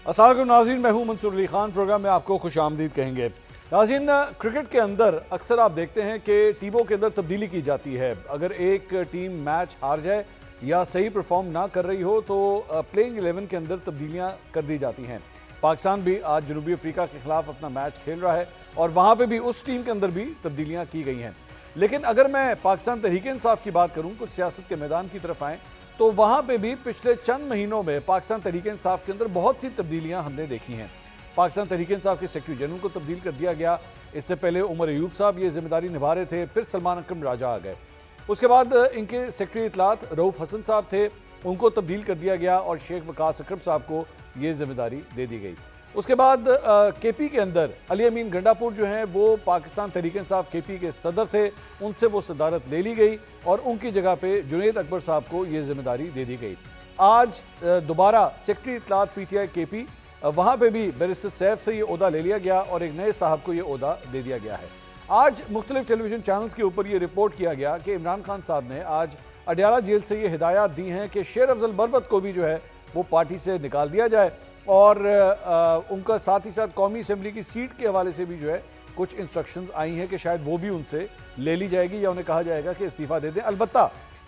अस्सलाम वालेकुम नाज़रीन, मैं हूं मंसूर अली खान। प्रोग्राम में आपको खुश आमदीद कहेंगे। नाज़रीन, क्रिकेट के अंदर अक्सर आप देखते हैं कि टीमों के अंदर तब्दीली की जाती है। अगर एक टीम मैच हार जाए या सही परफॉर्म ना कर रही हो तो प्लेइंग 11 के अंदर तब्दीलियां कर दी जाती हैं। पाकिस्तान भी आज जनूबी अफ्रीका के खिलाफ अपना मैच खेल रहा है और वहाँ पर भी उस टीम के अंदर भी तब्दीलियाँ की गई हैं। लेकिन अगर मैं पाकिस्तान तहरीक-ए-इंसाफ की बात करूँ, कुछ सियासत के मैदान की तरफ आएँ, तो वहाँ पे भी पिछले चंद महीनों में पाकिस्तान तहरीक-ए-इंसाफ के अंदर बहुत सी तब्दीलियाँ हमने देखी हैं। पाकिस्तान तहरीक-ए-इंसाफ के सेक्रेटरी जनरल को तब्दील कर दिया गया। इससे पहले उमर अयूब साहब ये जिम्मेदारी निभा रहे थे, फिर सलमान अकरम राजा आ गए। उसके बाद इनके सेक्रेटरी इत्तलात रऊफ हसन साहब थे, उनको तब्दील कर दिया गया और शेख वकास अकरम साहब को ये जिम्मेदारी दे दी गई। उसके बाद केपी के अंदर अली अमीन गंडापुर जो हैं वो पाकिस्तान तहरीक-ए-इंसाफ केपी के सदर थे, उनसे वो सदारत ले ली गई और उनकी जगह पे जुनैद अकबर साहब को ये जिम्मेदारी दे दी गई। आज दोबारा सेक्रेटरी इत्तलात पीटीआई केपी, वहाँ पे भी बैरिस्टर सैफ से ये ओहदा ले लिया गया और एक नए साहब को ये ओहदा दे दिया गया है। आज मुख्तलिफ टेलीविजन चैनल्स के ऊपर ये रिपोर्ट किया गया कि इमरान खान साहब ने आज अडयाला जेल से ये हिदायत दी हैं कि शेर अफजल बरवत को भी जो है वो पार्टी से निकाल दिया जाए और उनका साथ ही साथ कौमी असम्बली की सीट के हवाले से भी जो है कुछ इंस्ट्रक्शंस आई हैं कि शायद वो भी उनसे ले ली जाएगी या उन्हें कहा जाएगा कि इस्तीफ़ा दे दें। अलबत्ता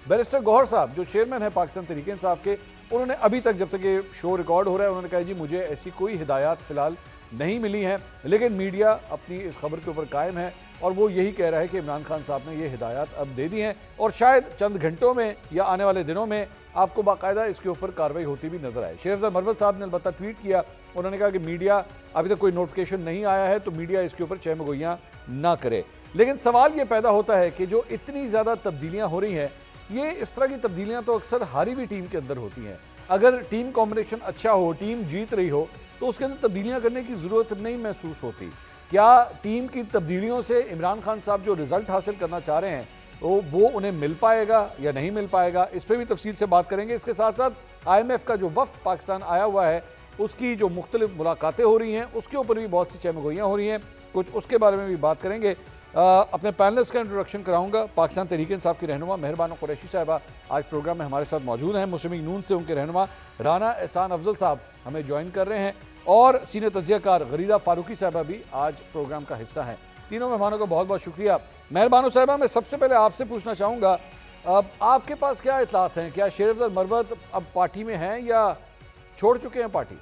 बैरिस्टर गौहर साहब जो चेयरमैन है पाकिस्तान तहरीक-ए-इंसाफ के, उन्होंने अभी तक, जब तक ये शो रिकॉर्ड हो रहा है, उन्होंने कहा जी मुझे ऐसी कोई हिदायत फ़िलहाल नहीं मिली हैं, लेकिन मीडिया अपनी इस खबर के ऊपर कायम है और वो यही कह रहा है कि इमरान खान साहब ने ये हिदायत अब दे दी हैं और शायद चंद घंटों में या आने वाले दिनों में आपको बाकायदा इसके ऊपर कार्रवाई होती भी नजर आए। शेर अफजल मरवत साहब ने अलबत्ता ट्वीट किया, उन्होंने कहा कि मीडिया अभी तक कोई नोटिफिकेशन नहीं आया है तो मीडिया इसके ऊपर चहमगोइयाँ ना करे। लेकिन सवाल ये पैदा होता है कि जो इतनी ज़्यादा तब्दीलियाँ हो रही हैं, ये इस तरह की तब्दीलियाँ तो अक्सर हारी हुई टीम के अंदर होती हैं। अगर टीम कॉम्बिनेशन अच्छा हो, टीम जीत रही हो, तो उसके अंदर तब्दीलियाँ करने की ज़रूरत नहीं महसूस होती। क्या टीम की तब्दीलियों से इमरान खान साहब जो रिज़ल्ट हासिल करना चाह रहे हैं वो उन्हें मिल पाएगा या नहीं मिल पाएगा, इस पर भी तफसील से बात करेंगे। इसके साथ साथ IMF का जो वफ़द पाकिस्तान आया हुआ है उसकी जो मुख्तलिफ मुलाकातें हो रही हैं उसके ऊपर भी बहुत सी चहमगोइयाँ हो रही हैं, कुछ उसके बारे में भी बात करेंगे। अपने पैनलिस्ट का इंट्रोडक्शन कराऊंगा। पाकिस्तान तहरीक-ए-इंसाफ की रहनुमा मेहरबानो कुरैशी साहिबा आज प्रोग्राम में हमारे साथ मौजूद हैं। मुस्लिम लीग नून से उनके रहनुमा राना एहसान अफजल साहब हमें ज्वाइन कर रहे हैं और सीनियर तज्ज़ियाकार गरीदा फारूकी साहिबा भी आज प्रोग्राम का हिस्सा हैं। तीनों मेहमानों को बहुत बहुत शुक्रिया। मेहरबानो साहिबा, मैं सबसे पहले आपसे पूछना चाहूँगा, आपके पास क्या इत्तलात हैं? क्या शेर अफजल मरवत अब पार्टी में हैं या छोड़ चुके हैं पार्टी?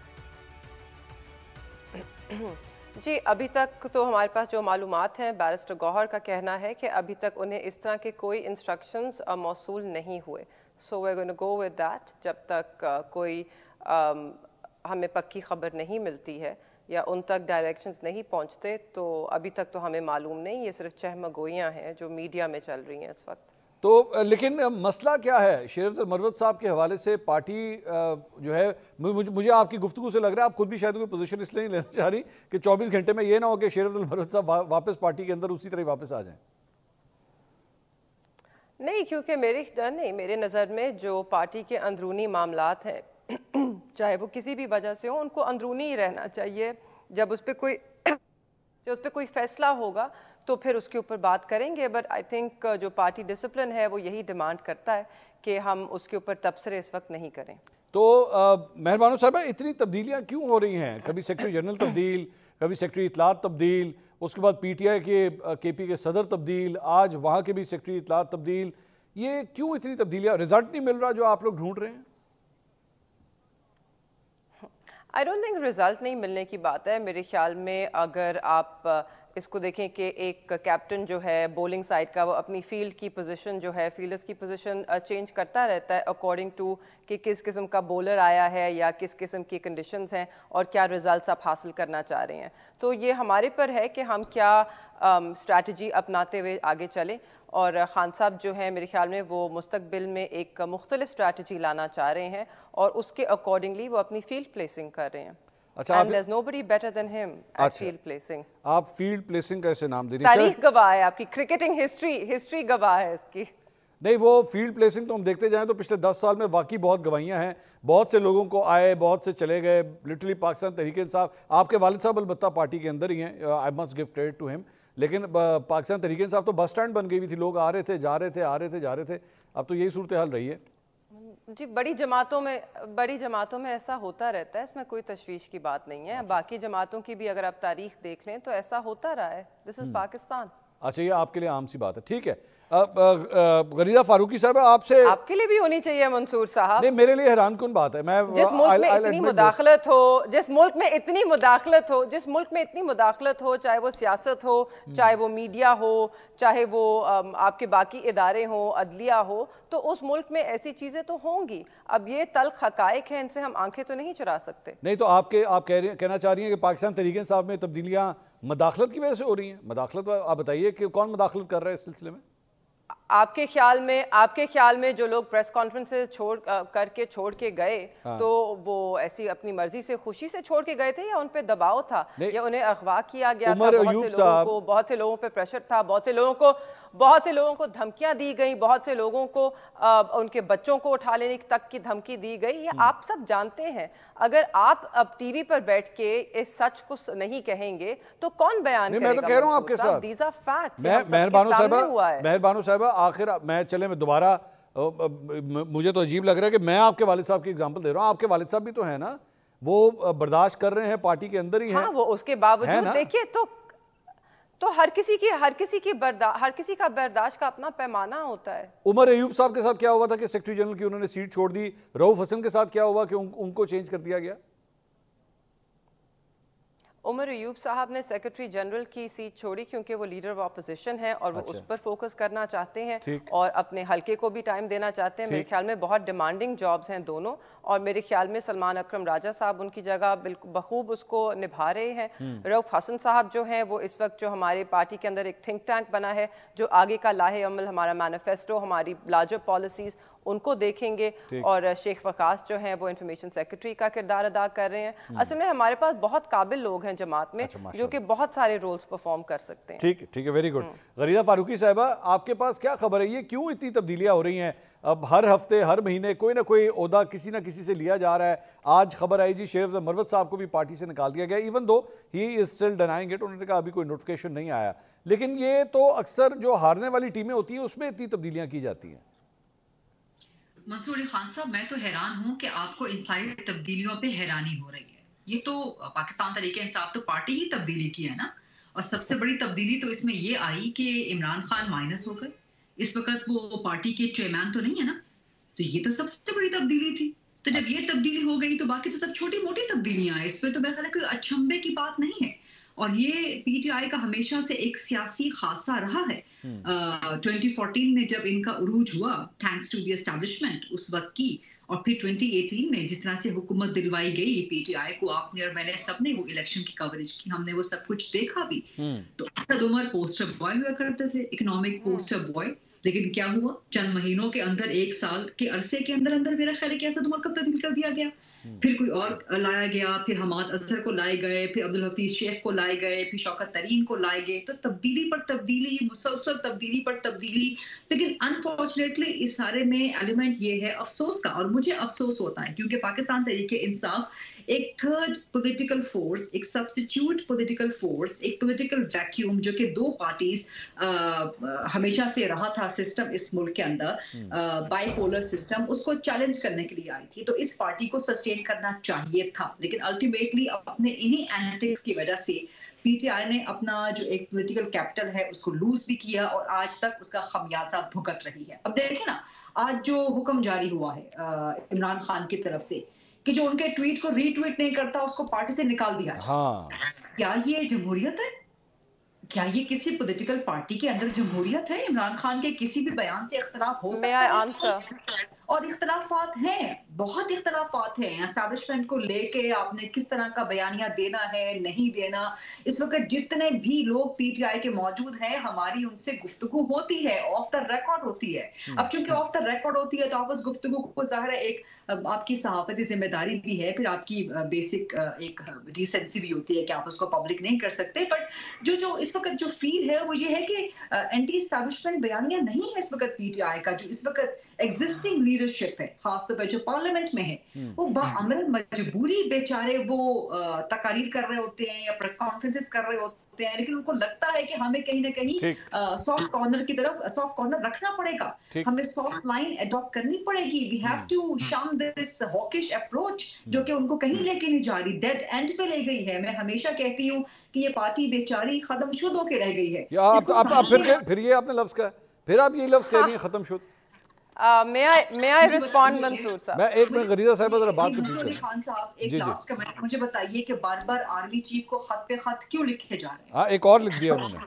जी, अभी तक तो हमारे पास जो मालूमात हैं, बैरिस्टर गौहर का कहना है कि अभी तक उन्हें इस तरह के कोई इंस्ट्रक्शंस मौसूल नहीं हुए। So we are going to go with that. जब तक कोई हमें पक्की खबर नहीं मिलती है या उन तक डायरेक्शंस नहीं पहुंचते तो अभी तक तो हमें मालूम नहीं। ये सिर्फ चहमगोइयाँ हैं जो मीडिया में चल रही हैं इस वक्त। तो लेकिन मसला क्या है? शेर अफजल मरवत साहब के हवाले से पार्टी जो है, मुझे आपकी गुफ्तगू से लग रहा है आप खुद भी शायद कोई पोजीशन इसलिए नहीं लेना चाह रही कि 24 घंटे में ये ना हो कि शेर अफजल मरवत साहब वापस पार्टी के अंदर उसी तरह वापस आ जाएं। नहीं, क्योंकि मेरे नज़र में जो पार्टी के अंदरूनी मामलात हैं चाहे वो किसी भी वजह से हो, उनको अंदरूनी ही रहना चाहिए। जब उस पर कोई फैसला होगा तो फिर उसके ऊपर बात करेंगे। बट आई थिंक जो पार्टी डिसिप्लिन है वो यही डिमांड करता है कि हम उसके ऊपर तबसरे इस वक्त नहीं करें। तो मेहरबानो साहब, इतनी तब्दीलियां क्यों हो रही हैं? कभी सेक्रेटरी जनरल तब्दील, कभी सेक्रेटरी इत्तलात तब्दील, उसके बाद पीटीआई के केपी के सदर तब्दील, आज वहाँ के भी सेक्रेटरी इत्तलात तब्दील। ये क्यों इतनी तब्दीलियाँ? रिजल्ट नहीं मिल रहा जो आप लोग ढूंढ रहे हैं? आई डोंट थिंक रिजल्ट नहीं मिलने की बात है। मेरे ख्याल में अगर आप इसको देखें कि एक कैप्टन जो है बॉलिंग साइड का, वो अपनी फील्ड की पोजीशन जो है, फील्डर्स की पोजीशन चेंज करता रहता है अकॉर्डिंग टू कि किस किस्म का बॉलर आया है या किस किस्म की कंडीशंस हैं और क्या रिजल्ट्स आप हासिल करना चाह रहे हैं। तो ये हमारे पर है कि हम क्या स्ट्रैटेजी अपनाते हुए आगे चलें। और खान साहब जो है मेरे ख्याल में वो मुस्तकबिल में एक मुख्तलिफ स्ट्रैटेजी लाना चाह रहे हैं और उसके अकॉर्डिंगली वो अपनी फील्ड प्लेसिंग कर रहे हैं। अच्छा, And there's nobody better than him at field placing. आप फील्ड प्लेसिंग का ऐसे नाम दे रही हैं? तारीख गवाह है आपकी, क्रिकेटिंग हिस्ट्री गवाह है इसकी। नहीं, वो फील्ड प्लेसिंग तो हम देखते जाएं तो पिछले 10 साल में वाकई बहुत गवाहियां हैं। बहुत से लोगों को आए, बहुत से चले गए। लिटरली पाकिस्तान तहरीक-ए-इंसाफ, आपके वालिद साहब अलबत्ता पार्टी के अंदर ही हैं, I must give credit to him, लेकिन पाकिस्तान तहरीक-ए-इंसाफ तो बस स्टैंड बन गई हुई थी। लोग आ रहे थे, जा रहे थे, आ रहे थे, जा रहे थे। अब तो यही सूरत हाल रही है। جی بڑی جماعتوں میں ایسا ہوتا رہتا ہے، اس میں کوئی تشویش کی بات نہیں ہے. باقی جماعتوں کی بھی اگر آپ تاریخ دیکھ لیں تو ایسا ہوتا رہا ہے. دس از پاکستان. اچھا یہ آپ کے لیے عام سی بات ہے. ٹھیک ہے غریزہ فاروقی صاحب آپ سے آپ کے لیے بھی ہونی چاہیے منصور صاحب. نہیں میرے لیے حیران کن بات ہے. میں جس ملک میں اتنی مداخلت ہو چاہے وہ سیاست ہو چاہے وہ میڈیا ہو چاہے وہ آپ کے باقی ادارے ہوں عدلیہ ہو تو اس ملک میں ایسی چیزیں تو ہوں گی. اب یہ تلخ حقائق ہیں، ان سے ہم آنکھیں تو نہیں چرا سکتے. نہیں تو آپ کہنا چاہ رہی ہیں کہ پاکستان تحریک انصاف میں تبدیلیاں مداخلت کی وجہ سے ہو رہی ہیں. مداخلت آپ بتائیے کہ کون مداخلت کر رہا ہے اس سلسلے میں؟ آپ کے خیال میں جو لوگ پریس کانفرنسز چھوڑ کے گئے تو وہ ایسی اپنی مرضی سے خوشی سے چھوڑ کے گئے تھے یا ان پہ دباؤ تھا یا انہیں اغوا کیا گیا تھا؟ بہت سے لوگوں پہ پریشر تھا، بہت سے لوگوں کو دھمکیاں دی گئیں، بہت سے لوگوں کو ان کے بچوں کو اٹھا لینے تک کی دھمکی دی گئی. یہ آپ سب جانتے ہیں. اگر آپ اب ٹی وی پر بیٹھ کے اس سچ کو نہیں کہیں گے تو کون بیان کرے گا؟ میں تو کہہ رہا ہوں آپ کے ساتھ. These are facts. مہربانو صاحبہ آخر میں دوبارہ مجھے تو عجیب لگ رہا ہے کہ میں آپ کے والد صاحب کی اگزامپل دے رہا ہوں. آپ کے والد صاحب بھی تو ہیں نا، وہ برداشت کر رہے ہیں پارٹی کے اندر ہی ہیں. ہاں وہ اس کے باوجود دیکھیے تو ہر کسی کا برداشت کا اپنا پیمانہ ہوتا ہے. عمر ایوب صاحب کے ساتھ کیا ہوا تھا کہ سیکرٹری جنرل کی انہوں نے سیٹ چھوڑ دی؟ رؤف حسن کے ساتھ کیا ہوا کہ ان کو چینج کر دیا گیا؟ عمر ایوب صاحب نے سیکرٹری جنرل کی سیٹ چھوڑی کیونکہ وہ لیڈر آف اپوزیشن ہیں اور وہ اس پر فوکس کرنا چاہتے ہیں اور اپنے حلقے کو بھی ٹائم دینا چاہتے ہیں. میرے خیال میں بہت ڈیمانڈنگ جابز ہیں دونوں اور میرے خیال میں سلمان اکرم راجہ صاحب ان کی جگہ بالکل بخوب اس کو نبھا رہے ہیں. رؤف حسن صاحب جو ہیں وہ اس وقت جو ہمارے پارٹی کے اندر ایک تھنک ٹینک بنا ہے جو آگے کا لاہے عمل، ہمارا مینیفیسٹو، ہماری لارجر پالیسیز ان کو دیکھیں گے اور شیخ وقاص جو ہیں وہ انفارمیشن سیکرٹری کا کردار ادا کر رہے ہیں. اصل میں ہمارے پاس بہت قابل لوگ ہیں جماعت میں جو کہ بہت سارے رولز پرفارم کر سکتے ہیں. ٹھیک ہے ویری گڈ. غریزہ فاروقی صاحبہ آپ کے پاس کیا خبر ہے؟ یہ کیوں اتنی تبدیلیاں ہو رہی ہیں؟ اب ہر ہفتے ہر مہینے کوئی نہ کوئی عہدہ کسی نہ کسی سے لیا جا رہا ہے. آج خبر آئی جی شیر افضل مروت صاحب کو بھی پارٹی سے نکال دیا گیا، even though he is still denying it. انہوں نے کہا ابھی کوئی نوٹیفیکیشن نہیں آیا. لیکن یہ تو اکثر جو ہارنے والی ٹیمیں ہوتی ہیں اس میں اتنی تبدیلیاں کی جاتی ہیں. منصور علی خان صاحب میں تو حیران ہوں کہ آپ کو ان ساری تبدیلیوں پہ حیرانی ہو رہی ہے. یہ تو پاکستان تحریک انصاف تو پارٹی ہی تبدیلی کی ہے نا. اور سب سے بڑی تبدیلی تو اس میں یہ آئی کہ عمران خان مائنس ہو گئے. اس وقت وہ پارٹی کے چیئرمین تو نہیں ہے نا، تو یہ تو سب سے بڑی تبدیلی تھی. تو جب یہ تبدیلی ہو گئی تو باقی تو سب چھوٹی موٹی تبدیلیاں ہیں. اس پہ تو میرا خیال ہے کوئی اچھمبے کی بات نہیں ہے. اور یہ پی ٹی آئی کا ہمیشہ سے ایک سیاسی خاصہ رہا ہے. 2014 میں جب ان کا عروج ہوا تھینکس ٹو دی اسٹیبلشمنٹ اس وقت کی، اور پھر 2018 میں جس طرح سے حکومت دلوائی گئی پی ٹی آئی کو، آپ نے اور میں نے سب نے وہ الیکشن کی کوریج کی، ہم نے وہ سب کچھ دیکھا بھی. تو اسد عمر پوسٹر بوائے ہوا کرتے تھے، اکنامک پوسٹر بوائے. لیکن کیا ہوا چند مہینوں کے اندر، ایک سال کے عرصے کے اندر میرا خیال ہے کہ اسد عمر کو تبدیل کر دیا گیا. پھر کوئی اور لایا گیا، پھر حماد اظہر کو لائے گئے، پھر عبدالحفیظ شیخ کو لائے گئے، پھر شوکت ترین کو لائے گئے. تو تبدیلی پر تبدیلی، مسلسل تبدیلی پر تبدیلی. لیکن انفارچونیٹلی اس سارے میں ایلیمنٹ یہ ہے افسوس کا، اور مجھے افسوس ہوتا ہے کیونکہ پاکستان تحریک انصاف ایک تھرڈ پولیٹیکل فورس، ایک سبسٹیٹیوٹ پولیٹیکل فورس، ایک پولیٹیکل ویکیوم جو کہ دو پارٹیز ہمیشہ سے رہا تھا سسٹم اس ملک کے اندر، بائی پولر سسٹم، اس کو چیلنج کرنے کے لیے آئی تھی. تو اس پارٹی کو سسٹین کرنا چاہیے تھا، لیکن الٹیمیٹلی اپنے انہی اینٹکس کی وجہ سے پی ٹی آئی نے اپنا جو ایک پولیٹیکل کیپٹل ہے اس کو لوز بھی کیا اور آج تک اس کا خمیازہ بھگت رہی ہے. اب دیکھیں نا، آج جو حکم جاری ہوا ہے عمران خان کی طرف سے کہ جو ان کے ٹویٹ کو ری ٹویٹ نہیں کرتا اس کو پارٹی سے نکال دیا ہے. کیا یہ جمہوریت ہے؟ کیا یہ کسی پولیٹیکل پارٹی کے اندر جمہوریت ہے؟ عمران خان کے کسی بھی بیان سے اختلاف ہو سکتا ہے اور اختلافات ہیں، بہت اختلافات ہیں اسٹیبلشمنٹ کو لے کے. آپ نے کس طرح کا بیانیہ دینا ہے نہیں دینا، اس وقت جتنے بھی لوگ پی ٹی آئی کے موجود ہیں ہماری ان سے گفتگو ہوتی ہے، آف دا ریکارڈ ہوتی ہے. اب چونکہ آف دا ریکارڈ ہوتی ہے تو آپ اس گفتگو کو ظاہر ہے ایک آپ کی صحافتی ذمہ داری بھی ہے، پھر آپ کی بیسک ایک ڈیسنسی بھی ہوتی ہے کہ آپ اس کو پبلک نہیں کر سکتے. بٹ جو اس وقت جو فیل ہے وہ یہ ہے کہ اینٹی اسٹیبلشمنٹ بیانیہ نہیں ہے اس وقت پی ٹی آئی کا. جو اس وقت ایگزسٹنگ لیڈرشپ ہے خاص طور پہ جو پارلیمنٹ میں ہے، وہ بعمل مجبوری بیچارے وہ تقاریر کر رہے ہوتے ہیں یا پریس کانفرنسز کر رہے ہوتے होते हैं, लेकिन उनको लगता है कि हमें कहीं ना कहीं सॉफ्ट कॉर्नर की तरफ सॉफ्ट कॉर्नर रखना पड़ेगा, हमें सॉफ्ट लाइन अडॉप्ट करनी पड़ेगी. वी हैव टू शम दिस हॉकिश अप्रोच जो कि उनको कहीं लेके नहीं जा रही, डेड एंड पे ले गई है. मैं हमेशा कहती हूँ कि ये पार्टी बेचारी खत्म शुद होके रह गई है. फिर ये आपने लफ्ज कहा, फिर आप ये लफ्ज कह रही हैं खत्म शुद. May I respond, मंसूर साहब? मैं एक मिनट गरीदा साहब जरा बात को मंसूर खान साहब, एक लास्ट कमेंट मुझे बताइए कि बार-बार आर्मी चीफ को खत पे खत क्यों लिखे जा रहे हैं? हाँ, एक और लिख दिया उन्होंने,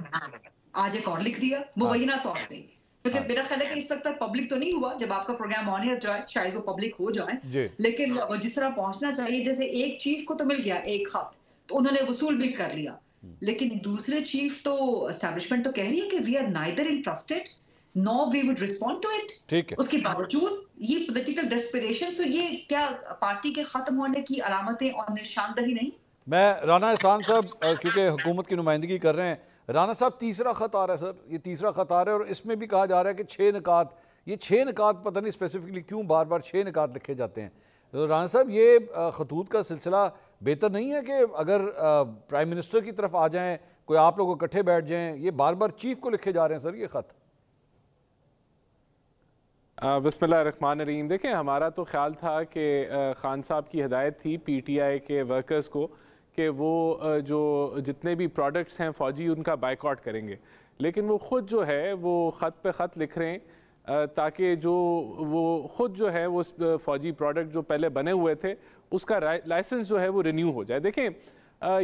आज एक और लिख दिया मुबैना तौर पे, क्योंकि मेरा ख्याल है कि इस वक्त तक पब्लिक तो नहीं हुआ. जब आपका प्रोग्राम ऑन एयर जाए शायद वो पब्लिक हो जाए, लेकिन वो जिस तरह पहुंचना चाहिए, जैसे एक चीफ को तो मिल गया एक खत, तो उन्होंने वसूल भी कर लिया, लेकिन दूसरे चीफ तो एस्टैब्लिशमेंट तो कह रही है कि we are neither interested no we would respond to it. ठीक है, उसके बावजूद ये पॉलिटिकल डेस्परेशन, तो ये क्या पार्टी के खत्म होने की अलामतें और निशानदही नहीं? मैं राना एहसान साहब क्योंकि हुकूमत की नुमाइंदगी कर रहे हैं, राना साहब तीसरा खत आ रहा है सर, ये तीसरा खत आ रहा है और इसमें भी कहा जा रहा है कि 6 निकात, ये 6 निकात पता नहीं स्पेसिफिकली क्यों बार बार 6 निकात लिखे जाते हैं. तो राना साहब ये खतूत का सिलसिला बेहतर नहीं है कि अगर प्राइम मिनिस्टर की तरफ आ जाएं, कोई आप लोग इकट्ठे बैठ जाएं, ये बार बार चीफ को लिखे जा रहे हैं सर ये खत? बिस्मिल्लाहिर्रहमानिर्रहीम. देखें, हमारा तो ख्याल था कि खान साहब की हिदायत थी पीटीआई के वर्कर्स को कि वो जो जितने भी प्रोडक्ट्स हैं फ़ौजी उनका बाइकआउट करेंगे, लेकिन वो ख़ुद जो है वो ख़त पे ख़त लिख रहे हैं ताकि जो वो ख़ुद जो है वो फ़ौजी प्रोडक्ट जो पहले बने हुए थे उसका लाइसेंस जो है वो रिन्यू हो जाए. देखें,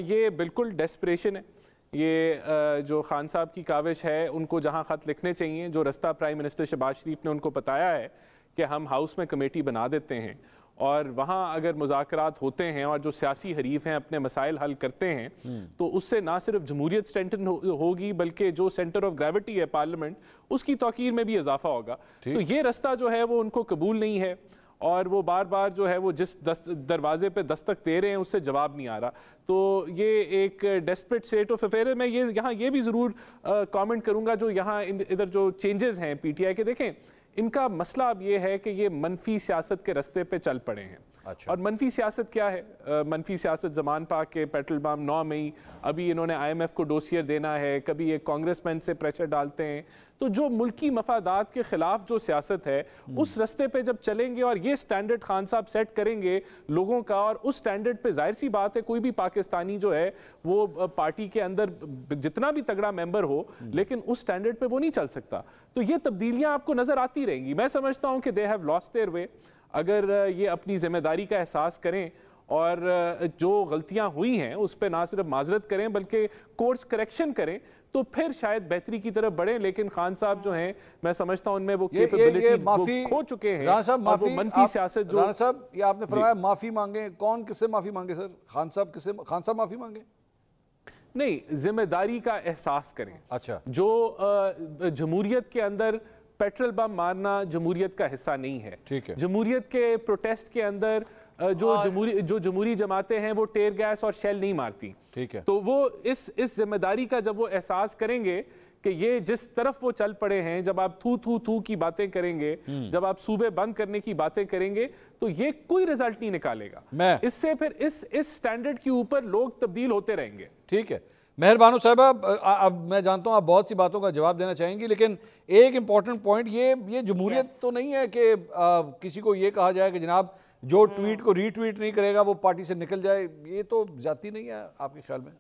ये बिल्कुल डेस्परेशन है. ये जो खान साहब की काविश है, उनको जहां ख़त लिखने चाहिए, जो रास्ता प्राइम मिनिस्टर शहबाज शरीफ ने उनको बताया है कि हम हाउस में कमेटी बना देते हैं और वहाँ अगर मुज़ाकरात होते हैं और जो सियासी हरीफ हैं अपने मसाइल हल करते हैं, तो उससे ना सिर्फ जमहूरियत स्ट्रेंथन होगी बल्कि जो सेंटर ऑफ ग्रेविटी है पार्लियामेंट, उसकी तौकीर में भी इजाफा होगा. तो ये रास्ता जो है वो उनको कबूल नहीं है और वो बार बार जो है वो जिस दरवाजे पे दस्तक दे रहे हैं उससे जवाब नहीं आ रहा. तो ये एक डेस्परेट स्टेट ऑफ अफेयर है. मैं ये यहाँ ये भी ज़रूर कमेंट करूँगा जो यहाँ इधर जो चेंजेस हैं पीटीआई के. देखें, इनका मसला अब ये है कि ये मनफी सियासत के रास्ते पे चल पड़े हैं. अच्छा. और मनफी सियासत क्या है? मनफी सियासत ज़मान पाक के पेट्रोल पम्प 9 मई, अभी इन्होंने IMF को डोसियर देना है, कभी एक कांग्रेसमैन से प्रेशर डालते हैं. तो जो मुल्की मफादात के खिलाफ जो सियासत है उस रास्ते पे जब चलेंगे और ये स्टैंडर्ड खान साहब सेट करेंगे लोगों का, और उस स्टैंडर्ड पे जाहिर सी बात है कोई भी पाकिस्तानी जो है वो पार्टी के अंदर जितना भी तगड़ा मेंबर हो लेकिन उस स्टैंडर्ड पे वो नहीं चल सकता. तो ये तब्दीलियां आपको नजर आती रहेंगी. मैं समझता हूं कि they have lost their way. अगर ये अपनी जिम्मेदारी का एहसास करें और जो गलतियां हुई हैं उस पर ना सिर्फ माजरत करें बल्कि कोर्स करेक्शन करें, तो फिर शायद बेहतरी की तरफ बढ़े. लेकिन खान साहब जो हैं, मैं समझता हूं उनमें वो कैपेबिलिटी खो चुके हैं. और वो मनफी सियासत जो राना साहब, ये आपने फरमाया माफी मांगे, कौन किससे माफी मांगे सर? खान साहब माफी मांगे? नहीं, जिम्मेदारी का एहसास करें. अच्छा. जो जमहूरियत के अंदर पेट्रोल बम मारना जमहूरियत का हिस्सा नहीं है. ठीक है. जमहूरियत के प्रोटेस्ट के अंदर जो जमहूरी जमातें हैं वो टेयर गैस और शेल नहीं मारती. ठीक है. तो वो इस जिम्मेदारी का जब वो एहसास करेंगे कि ये जिस तरफ वो चल पड़े हैं, जब आप थू की बातें करेंगे, जब आप सूबे बंद करने की बातें करेंगे, तो ये कोई रिजल्ट नहीं निकालेगा. इससे फिर इस स्टैंडर्ड के ऊपर लोग तब्दील होते रहेंगे. ठीक है. मेहरबानो साहब, अब मैं जानता हूं आप बहुत सी बातों का जवाब देना चाहेंगी, लेकिन एक इंपॉर्टेंट पॉइंट, ये जमहूरियत तो नहीं है कि किसी को ये कहा जाए कि जनाब जो ट्वीट को रीट्वीट नहीं करेगा वो पार्टी से निकल जाए. ये तो ज्यादती नहीं है आपके ख्याल में?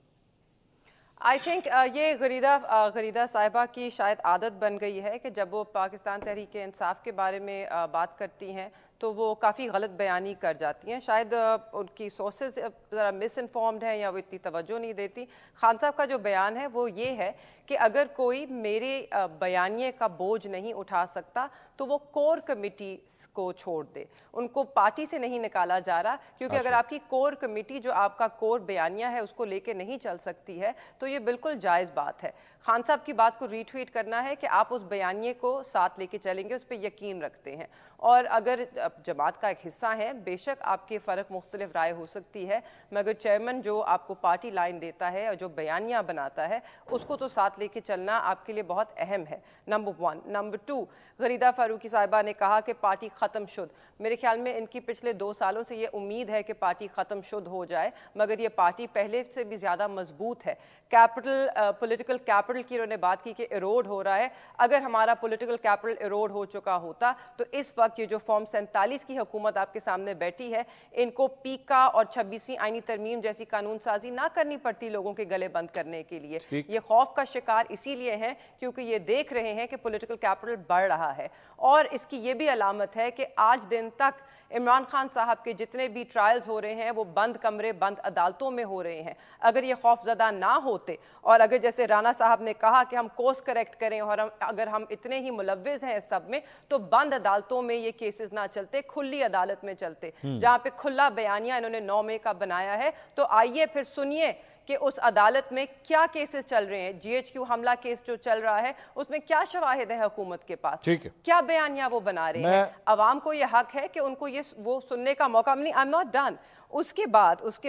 आई थिंक ये गरीदा साहिबा की शायद आदत बन गई है कि जब वो पाकिस्तान तहरीक इंसाफ के बारे में बात करती हैं तो वो काफ़ी गलत बयानी कर जाती हैं. शायद उनकी सोर्सेज ज़रा मिस इन्फॉर्म्ड हैं या वो इतनी तवज्जो नहीं देती. खान साहब का जो बयान है वो ये है कि अगर कोई मेरे बयानिए का बोझ नहीं उठा सकता तो वो कोर कमेटी को छोड़ दे. उनको पार्टी से नहीं निकाला जा रहा, क्योंकि अगर आपकी कोर कमेटी जो आपका कोर बयानिया है उसको लेके नहीं चल सकती है तो ये बिल्कुल जायज़ बात है. खान साहब की बात को रीट्वीट करना है कि आप उस बयानिए को साथ लेके चलेंगे, उस पर यकीन रखते हैं. और अगर जमात का एक हिस्सा है, बेशक आपके फ़र्क मुख्तलिफ राय हो सकती है, मगर चेयरमैन जो आपको पार्टी लाइन देता है और जो बयानिया बनाता है उसको तो साथ साथ लेके चलना आपके लिए बहुत अहम है, नंबर 1। नंबर 2, गरीदा फारूकी साहिबा ने कहा कि पार्टी ख़त्म शुद। मेरे ख्याल में इनकी पिछले 2 सालों से ये उम्मीद है कि पार्टी ख़त्म शुद हो जाए, मगर ये पार्टी पहले से भी ज़्यादा मजबूत है। कैपिटल, पॉलिटिकल कैपिटल की उन्होंने बात की कि इरोड हो रहा है। अगर हमारा पॉलिटिकल कैपिटल इरोड हो चुका होता तो इस वक्त ये जो फॉर्म 47 की हुकूमत आपके सामने बैठी है, इनको पीका और 26वीं आईनी तरमीम जैसी कानून साजी ना करनी पड़ती लोगों के गले बंद करने के लिए। ये खौफ का शिकार इसीलिए हैं क्योंकि ये देख रहे हैं कि पॉलिटिकल कैपिटल बढ़ रहा है। और इसकी ये भी अलामत है कि आज दिन तक इमरान खान साहब के जितने भी ट्रायल्स हो रहे हैं वो बंद कमरे, बंद अदालतों में हो रहे हैं। अगर ये खौफजदा ना होते और अगर जैसे राना साहब ने कहा कि हम कोर्स करेक्ट करें और अगर हम इतने ही मुलव्विज हैं इस सब में, तो बंद अदालतों में ये केसेस ना चलते, खुली अदालत में चलते, जहां पे खुला बयानिया इन्होंने 9 मई का बनाया है। तो आइए फिर सुनिए कि उस अदालत में क्या केसेस चल रहे हैं। GHQ हमला केस जो चल रहा है उसमें क्या शवाहिद है हुकूमत के पास, क्या बयानिया वो बना रहे हैं। अवाम को ये हक है कि उनको ये वो सुनने का मौका मिले। I am not done. उसके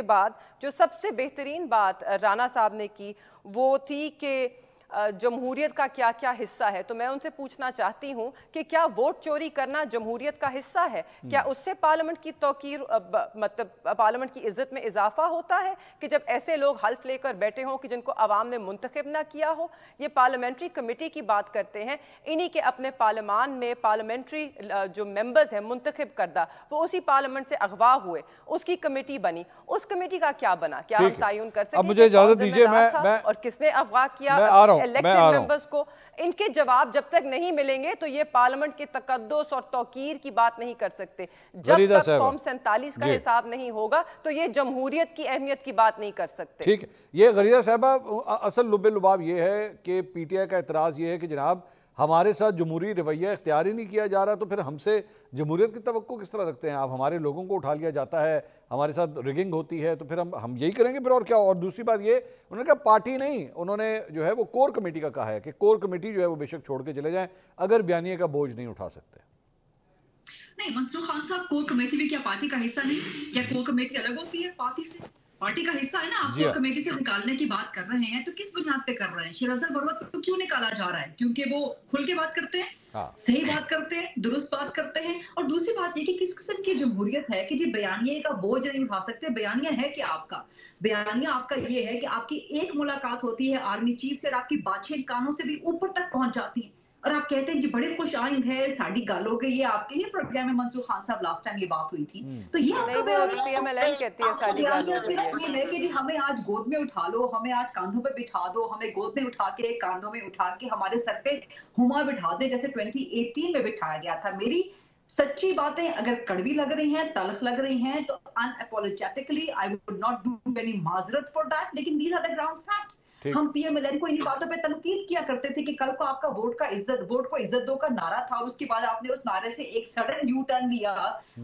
बाद जो सबसे बेहतरीन बात राना साहब ने की वो थी कि जमहूरियत का क्या क्या हिस्सा है। तो मैं उनसे पूछना चाहती हूं कि क्या वोट चोरी करना जमहूरियत का हिस्सा है? क्या उससे पार्लियामेंट की तौकीर, मतलब पार्लियामेंट की इज्जत में इजाफा होता है कि जब ऐसे लोग हल्फ लेकर बैठे हों कि जिनको अवाम ने मुंतखब ना किया हो? ये पार्लियामेंट्री कमेटी की बात करते हैं, इन्हीं के अपने पार्लियामान में पार्लियामेंट्री जो मेंबर्स हैं मुंतखब करदा, वो उसी पार्लियामेंट से अगवा हुए, उसकी कमेटी बनी। उस कमेटी का क्या बना? क्या हम तयन कर सकते? मुझे इजाजत दीजिए, मैं और किसने अगवा किया इलेक्टेड मेंबर्स को? इनके जवाब जब तक नहीं मिलेंगे तो ये पार्लियामेंट के तकद्दुस और तौकीर की बात नहीं कर सकते। जब तक फॉर्म 47 का हिसाब नहीं होगा तो ये जमहूरियत की अहमियत की बात नहीं कर सकते। ठीक है, ये गरीदा साहबा, असल लुबे लुबाब ये है कि PTI का एतराज़ ये है कि जनाब हमारे साथ जमहूरी रवैया इख्तियार ही नहीं किया जा रहा, तो फिर हमसे जमहूरियत की तवक्को किस तरह रखते हैं आप? हमारे लोगों को उठा लिया जाता है, हमारे साथ रिगिंग होती है, तो फिर हम यही करेंगे फिर, और क्या? और दूसरी बात ये, उन्होंने कहा पार्टी नहीं, उन्होंने जो है वो कोर कमेटी का कहा है कि कोर कमेटी जो है वो बेशक छोड़ के चले जाएं अगर बयानिए का बोझ नहीं उठा सकते। नहीं, मंसूर खान साहब, कोर कमेटी भी क्या पार्टी का हिस्सा नहीं? क्या कोर कमेटी अलग होती है पार्टी से? पार्टी का हिस्सा है ना। आप कोर कमेटी से निकालने की बात कर रहे हैं तो किस बुनियाद पे कर रहे हैं? शेर अफजल बरवत को क्यों निकाला जा रहा है? क्योंकि वो खुल के बात करते हैं, सही बात करते हैं, दुरुस्त बात करते हैं। और दूसरी बात ये कि किस किस्म की जमहूरियत है कि जी बयानिए का बोझ नहीं उठा सकते? बयानिया है कि आपका बयानिया आपका ये है कि आपकी एक मुलाकात होती है आर्मी चीफ से और आपकी बातचीत कानों से भी ऊपर तक पहुंच जाती है और आप कहते हैं जी बड़े खुश आइंद है, साड़ी गल हो गई। ये आपके ही प्रोग्राम में मंसूर खान साहब लास्ट टाइम ये बात हुई थी, तो ये आपका PMLN कहती है साड़ी गल हो गई है। ये है कि जी हमें आज गोद में उठा लो, हमें आज कांधों पे बिठा दो, हमें गोद में उठा के कांधों में उठा के हमारे सर पे हुमा बिठा दे जैसे 2018 में बिठाया गया था। मेरी सच्ची बातें अगर कड़वी लग रही हैं, तलख लग रही हैं, तो unapologetically I would not do any माजरत फॉर दैट, लेकिन these are the ground facts. हम PMLN को इन्हीं बातों पे तनकीद किया करते थे कि कल को आपका वोट को इज्जत दो का नारा था और उसके बाद आपने उस नारे से एक सडन यू टर्न लिया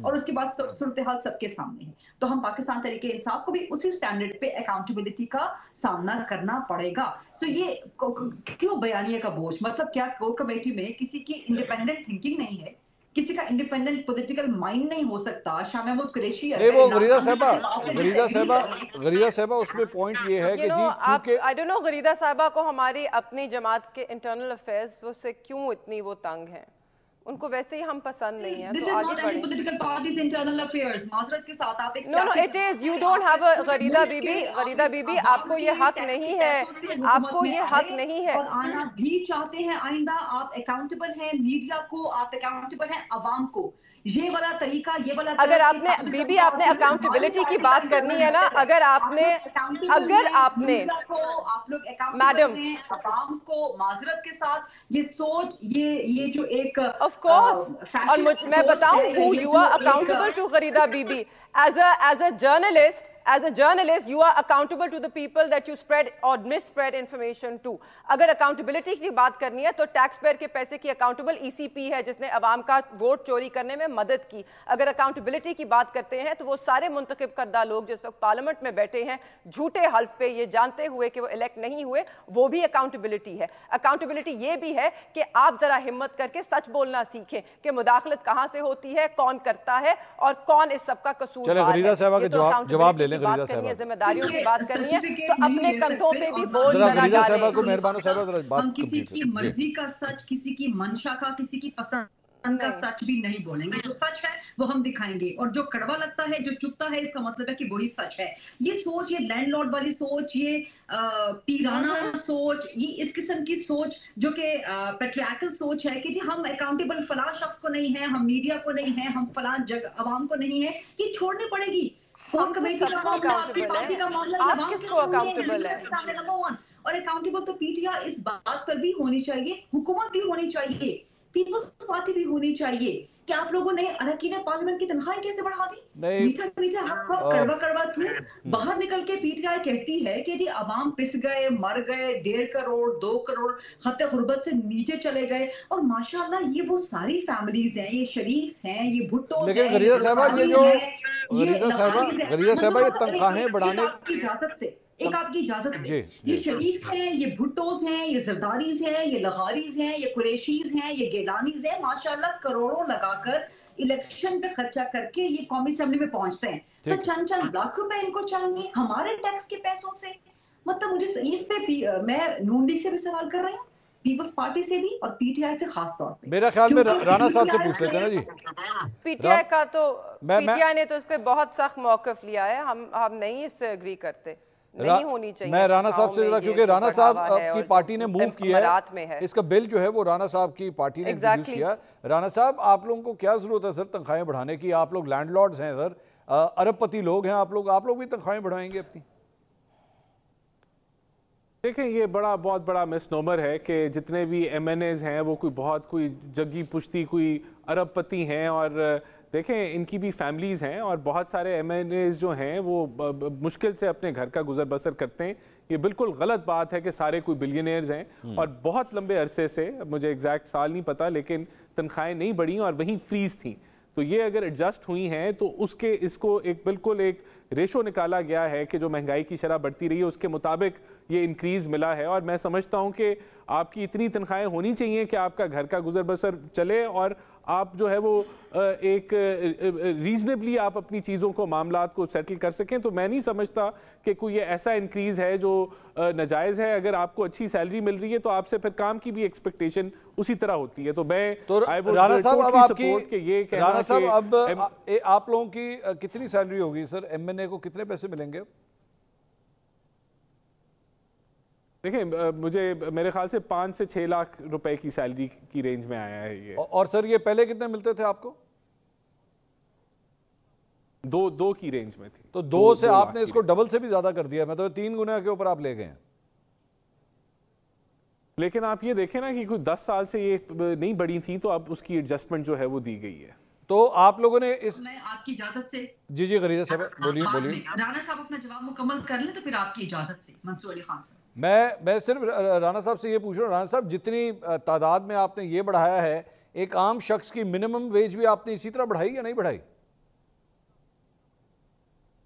और उसके बाद सूरत हाल सबके सामने है। तो हम पाकिस्तान तरीके इंसाफ को भी उसी स्टैंडर्ड पे अकाउंटेबिलिटी का सामना करना पड़ेगा। तो ये क्यों बयानिया का बोझ? मतलब क्या कोर कमेटी में किसी की इंडिपेंडेंट थिंकिंग नहीं है? किसी का इंडिपेंडेंट पॉलिटिकल माइंड नहीं हो सकता? शाह महमूद कुरैशी है वो गरीदा साहबा उसमें पॉइंट ये है कि जी आई डोंट नो गरीदा साहबा को हमारी अपनी जमात के इंटरनल अफेयर्स वो से क्यों इतनी वो तंग है? उनको वैसे ही हम पसंद नहीं है तो आगे बढ़ें। पॉलिटिकल पार्टीज इंटरनल अफेयर्स माजरत के साथ आप एक no it is you don't have a Gharida Bibi आपको ये हक नहीं है, आपको ये हक नहीं है। और आना भी चाहते हैं आइंदा। आप अकाउंटेबल हैं मीडिया को, आप अकाउंटेबल हैं अवाम को। ये वाला तरीका, ये वाला अगर आपने बीबी आपने अकाउंटेबिलिटी की बात करनी है ना, अगर आपने आप लोग मैडम अवाम को माजरत के साथ ये सोच, ये जो एक ऑफ कोर्स, और मैं बताऊं who you are accountable to Gharida Bibi as a journalist you are accountable to the people that you spread or misspread information to। अगर accountability की बात करनी है तो टैक्स पेयर के पैसे की accountable ECP है जिसने अवाम का वोट चोरी करने में मदद की। अगर accountability की बात करते हैं तो वो सारे मुंतखब करदा लोग जिस वक्त पार्लियामेंट में बैठे हैं झूठे हल्फ पे ये जानते हुए कि वो इलेक्ट नहीं हुए, वो भी accountability है। accountability ये भी है कि आप जरा हिम्मत करके सच बोलना सीखें कि मुदाखलत कहाँ से होती है, कौन करता है और कौन इस सब का कसूरवार है। चले गरीदा साहबा के जवाब ले लें। की बात करनी है, जिम्मेदारियों की बात करनी है, तो अपने कंधों पे भी बोझ जरा न गरीदा डालें। साहबा को मेहरबान साहबा जरा बात हम किसी कंप्लीट की करें। मर्जी का सच, किसी की मंशा का, किसी की पसंद का सच भी नहीं बोलेंगे। जो सच है वो हम दिखाएंगे, और जो कड़वा लगता है, जो चुभता है, इसका मतलब है कि वही सच है। ये सोच, ये लैंडलॉर्ड वाली सोच, ये पीराना सोच, ये इस किस्म की सोच जो कि पेट्रियार्कल सोच है कि जी हम अकाउंटेबल फलां शख्स को नहीं है, हम मीडिया को नहीं है, हम फलां जगह अवाम को नहीं है, ये छोड़नी पड़ेगी। हम तो सबको अकाउंटेबल हैं, आप किसको अकाउंटेबल हैं? और अकाउंटेबल तो पीटीआई इस बात पर भी होनी चाहिए, हुकूमत भी होनी चाहिए, पीपल्स पार्टी भी होनी चाहिए कि आप लोगों ने अरकान पार्लियामेंट की तनख्वाहें कैसे बढ़ा दी? मीठा मीठा हक कड़वा कड़वा थू बाहर निकल के पीटीआई कहती है कि जी अवाम पिस गए, मर गए, 1.5 करोड़ 2 करोड़ खत्ते गुर्बत से नीचे चले गए, और माशाल्लाह ये वो सारी फैमिलीज हैं, ये शरीफ हैं, ये भुट्टो, लेकिन गरीदा साहबा ये जो गरीदा साहबा ये तनख्वाहें बढ़ाने की इजाजत से, एक आपकी इजाजत से, ये शरीफ हैं, ये भुट्टोस हैं, ये जरदारीज हैं, ये लगारीज हैं, ये कुरैशीज हैं, ये गेलानीज हैं, माशाल्लाह करोड़ों लगाकर इलेक्शन पे खर्चा करके ये कौमी असेंबली में पहुंचते हैं। तो चंद चंद लाख रुपए इनको चाहिए हमारे टैक्स के पैसों से। मतलब मुझे इस पे मैं नून लीग से भी सवाल कर रही हूँ, पीपल्स पार्टी से भी, और पीटीआई से खास तौर पे। मेरा ख्याल में राणा साहब से पूछ लेते हैं ना जी। पीटीआई का तो पीटीआई ने तो इस पे बहुत सख्त मौकफ लिया है, हम नहीं इससे एग्री करते, नहीं होनी चाहिए। मैं राणा साहब से जरा, क्योंकि राणा साहब की पार्टी ने मूव किया है, इसका बिल जो है वो राणा साहब की पार्टी ने इंट्रोड्यूस किया। राणा साहब, आप लोगों को क्या जरूरत है सर तनख्वाहें बढ़ाने की? आप लोग लैंडलॉर्ड्स हैं सर, अरबपति लोग हैं आप लोग भी तनख्वाहें बढ़ाएंगे अपनी? देखें, ये बहुत बड़ा मिसनोमर है कि जितने भी एमएनएज हैं वो कोई जग्गी पुश्ती कोई अरबपति हैं, और देखें इनकी भी फैमिलीज़ हैं, और बहुत सारे एमएनएज जो हैं वो मुश्किल से अपने घर का गुजर बसर करते हैं। ये बिल्कुल गलत बात है कि सारे कोई बिलियनियर्स हैं, और बहुत लंबे अरसे से, मुझे एग्जैक्ट साल नहीं पता, लेकिन तनख्वाहें नहीं बढ़ी और वहीं फ्रीज थी। तो ये अगर एडजस्ट हुई हैं तो इसको बिल्कुल एक रेशो निकाला गया है कि जो महंगाई की शरह बढ़ती रही है उसके मुताबिक ये इंक्रीज़ मिला है। और मैं समझता हूँ कि आपकी इतनी तनख्वाहें होनी चाहिए कि आपका घर का गुजर बसर चले, और आप जो है वो एक रीजनेबली आप अपनी चीज़ों को, मामलात को सेटल कर सकें। तो मैं नहीं समझता कि कोई ये ऐसा इंक्रीज़ है जो नाजायज़ है। अगर आपको अच्छी सैलरी मिल रही है तो आपसे फिर काम की भी एक्सपेक्टेशन उसी तरह होती है। तो मैं राणा साहब अब आपकी राणा साहब अब आप लोगों की कितनी सैलरी होगी सर? एमएनए को कितने पैसे मिलेंगे? देखिए, मुझे मेरे ख्याल से 5 से 6 लाख रुपए की सैलरी की रेंज में आया है ये। और सर ये पहले कितने मिलते थे आपको? दो की रेंज में थी। तो 2 से आपने इसको डबल से भी ज्यादा कर दिया, मतलब 3 गुना के ऊपर आप ले गए हैं। लेकिन आप ये देखें ना कि कोई 10 साल से ये नहीं बढ़ी थी, तो अब उसकी एडजस्टमेंट जो है वो दी गई है। तो आप लोगों ने इस, मैं आपकी इजाजत से, जी गरीदा साहब बोलिए। राणा साहब अपना जवाब मुकम्मल कर लें तो फिर आपकी इजाजत से मंसूर अली खान साहब। मैं सिर्फ राणा साहब से ये पूछ रहा हूँ, राणा साहब जितनी तादाद में आपने ये बढ़ाया है, एक आम शख्स की मिनिमम वेज भी आपने इसी तरह बढ़ाई या नहीं बढ़ाई?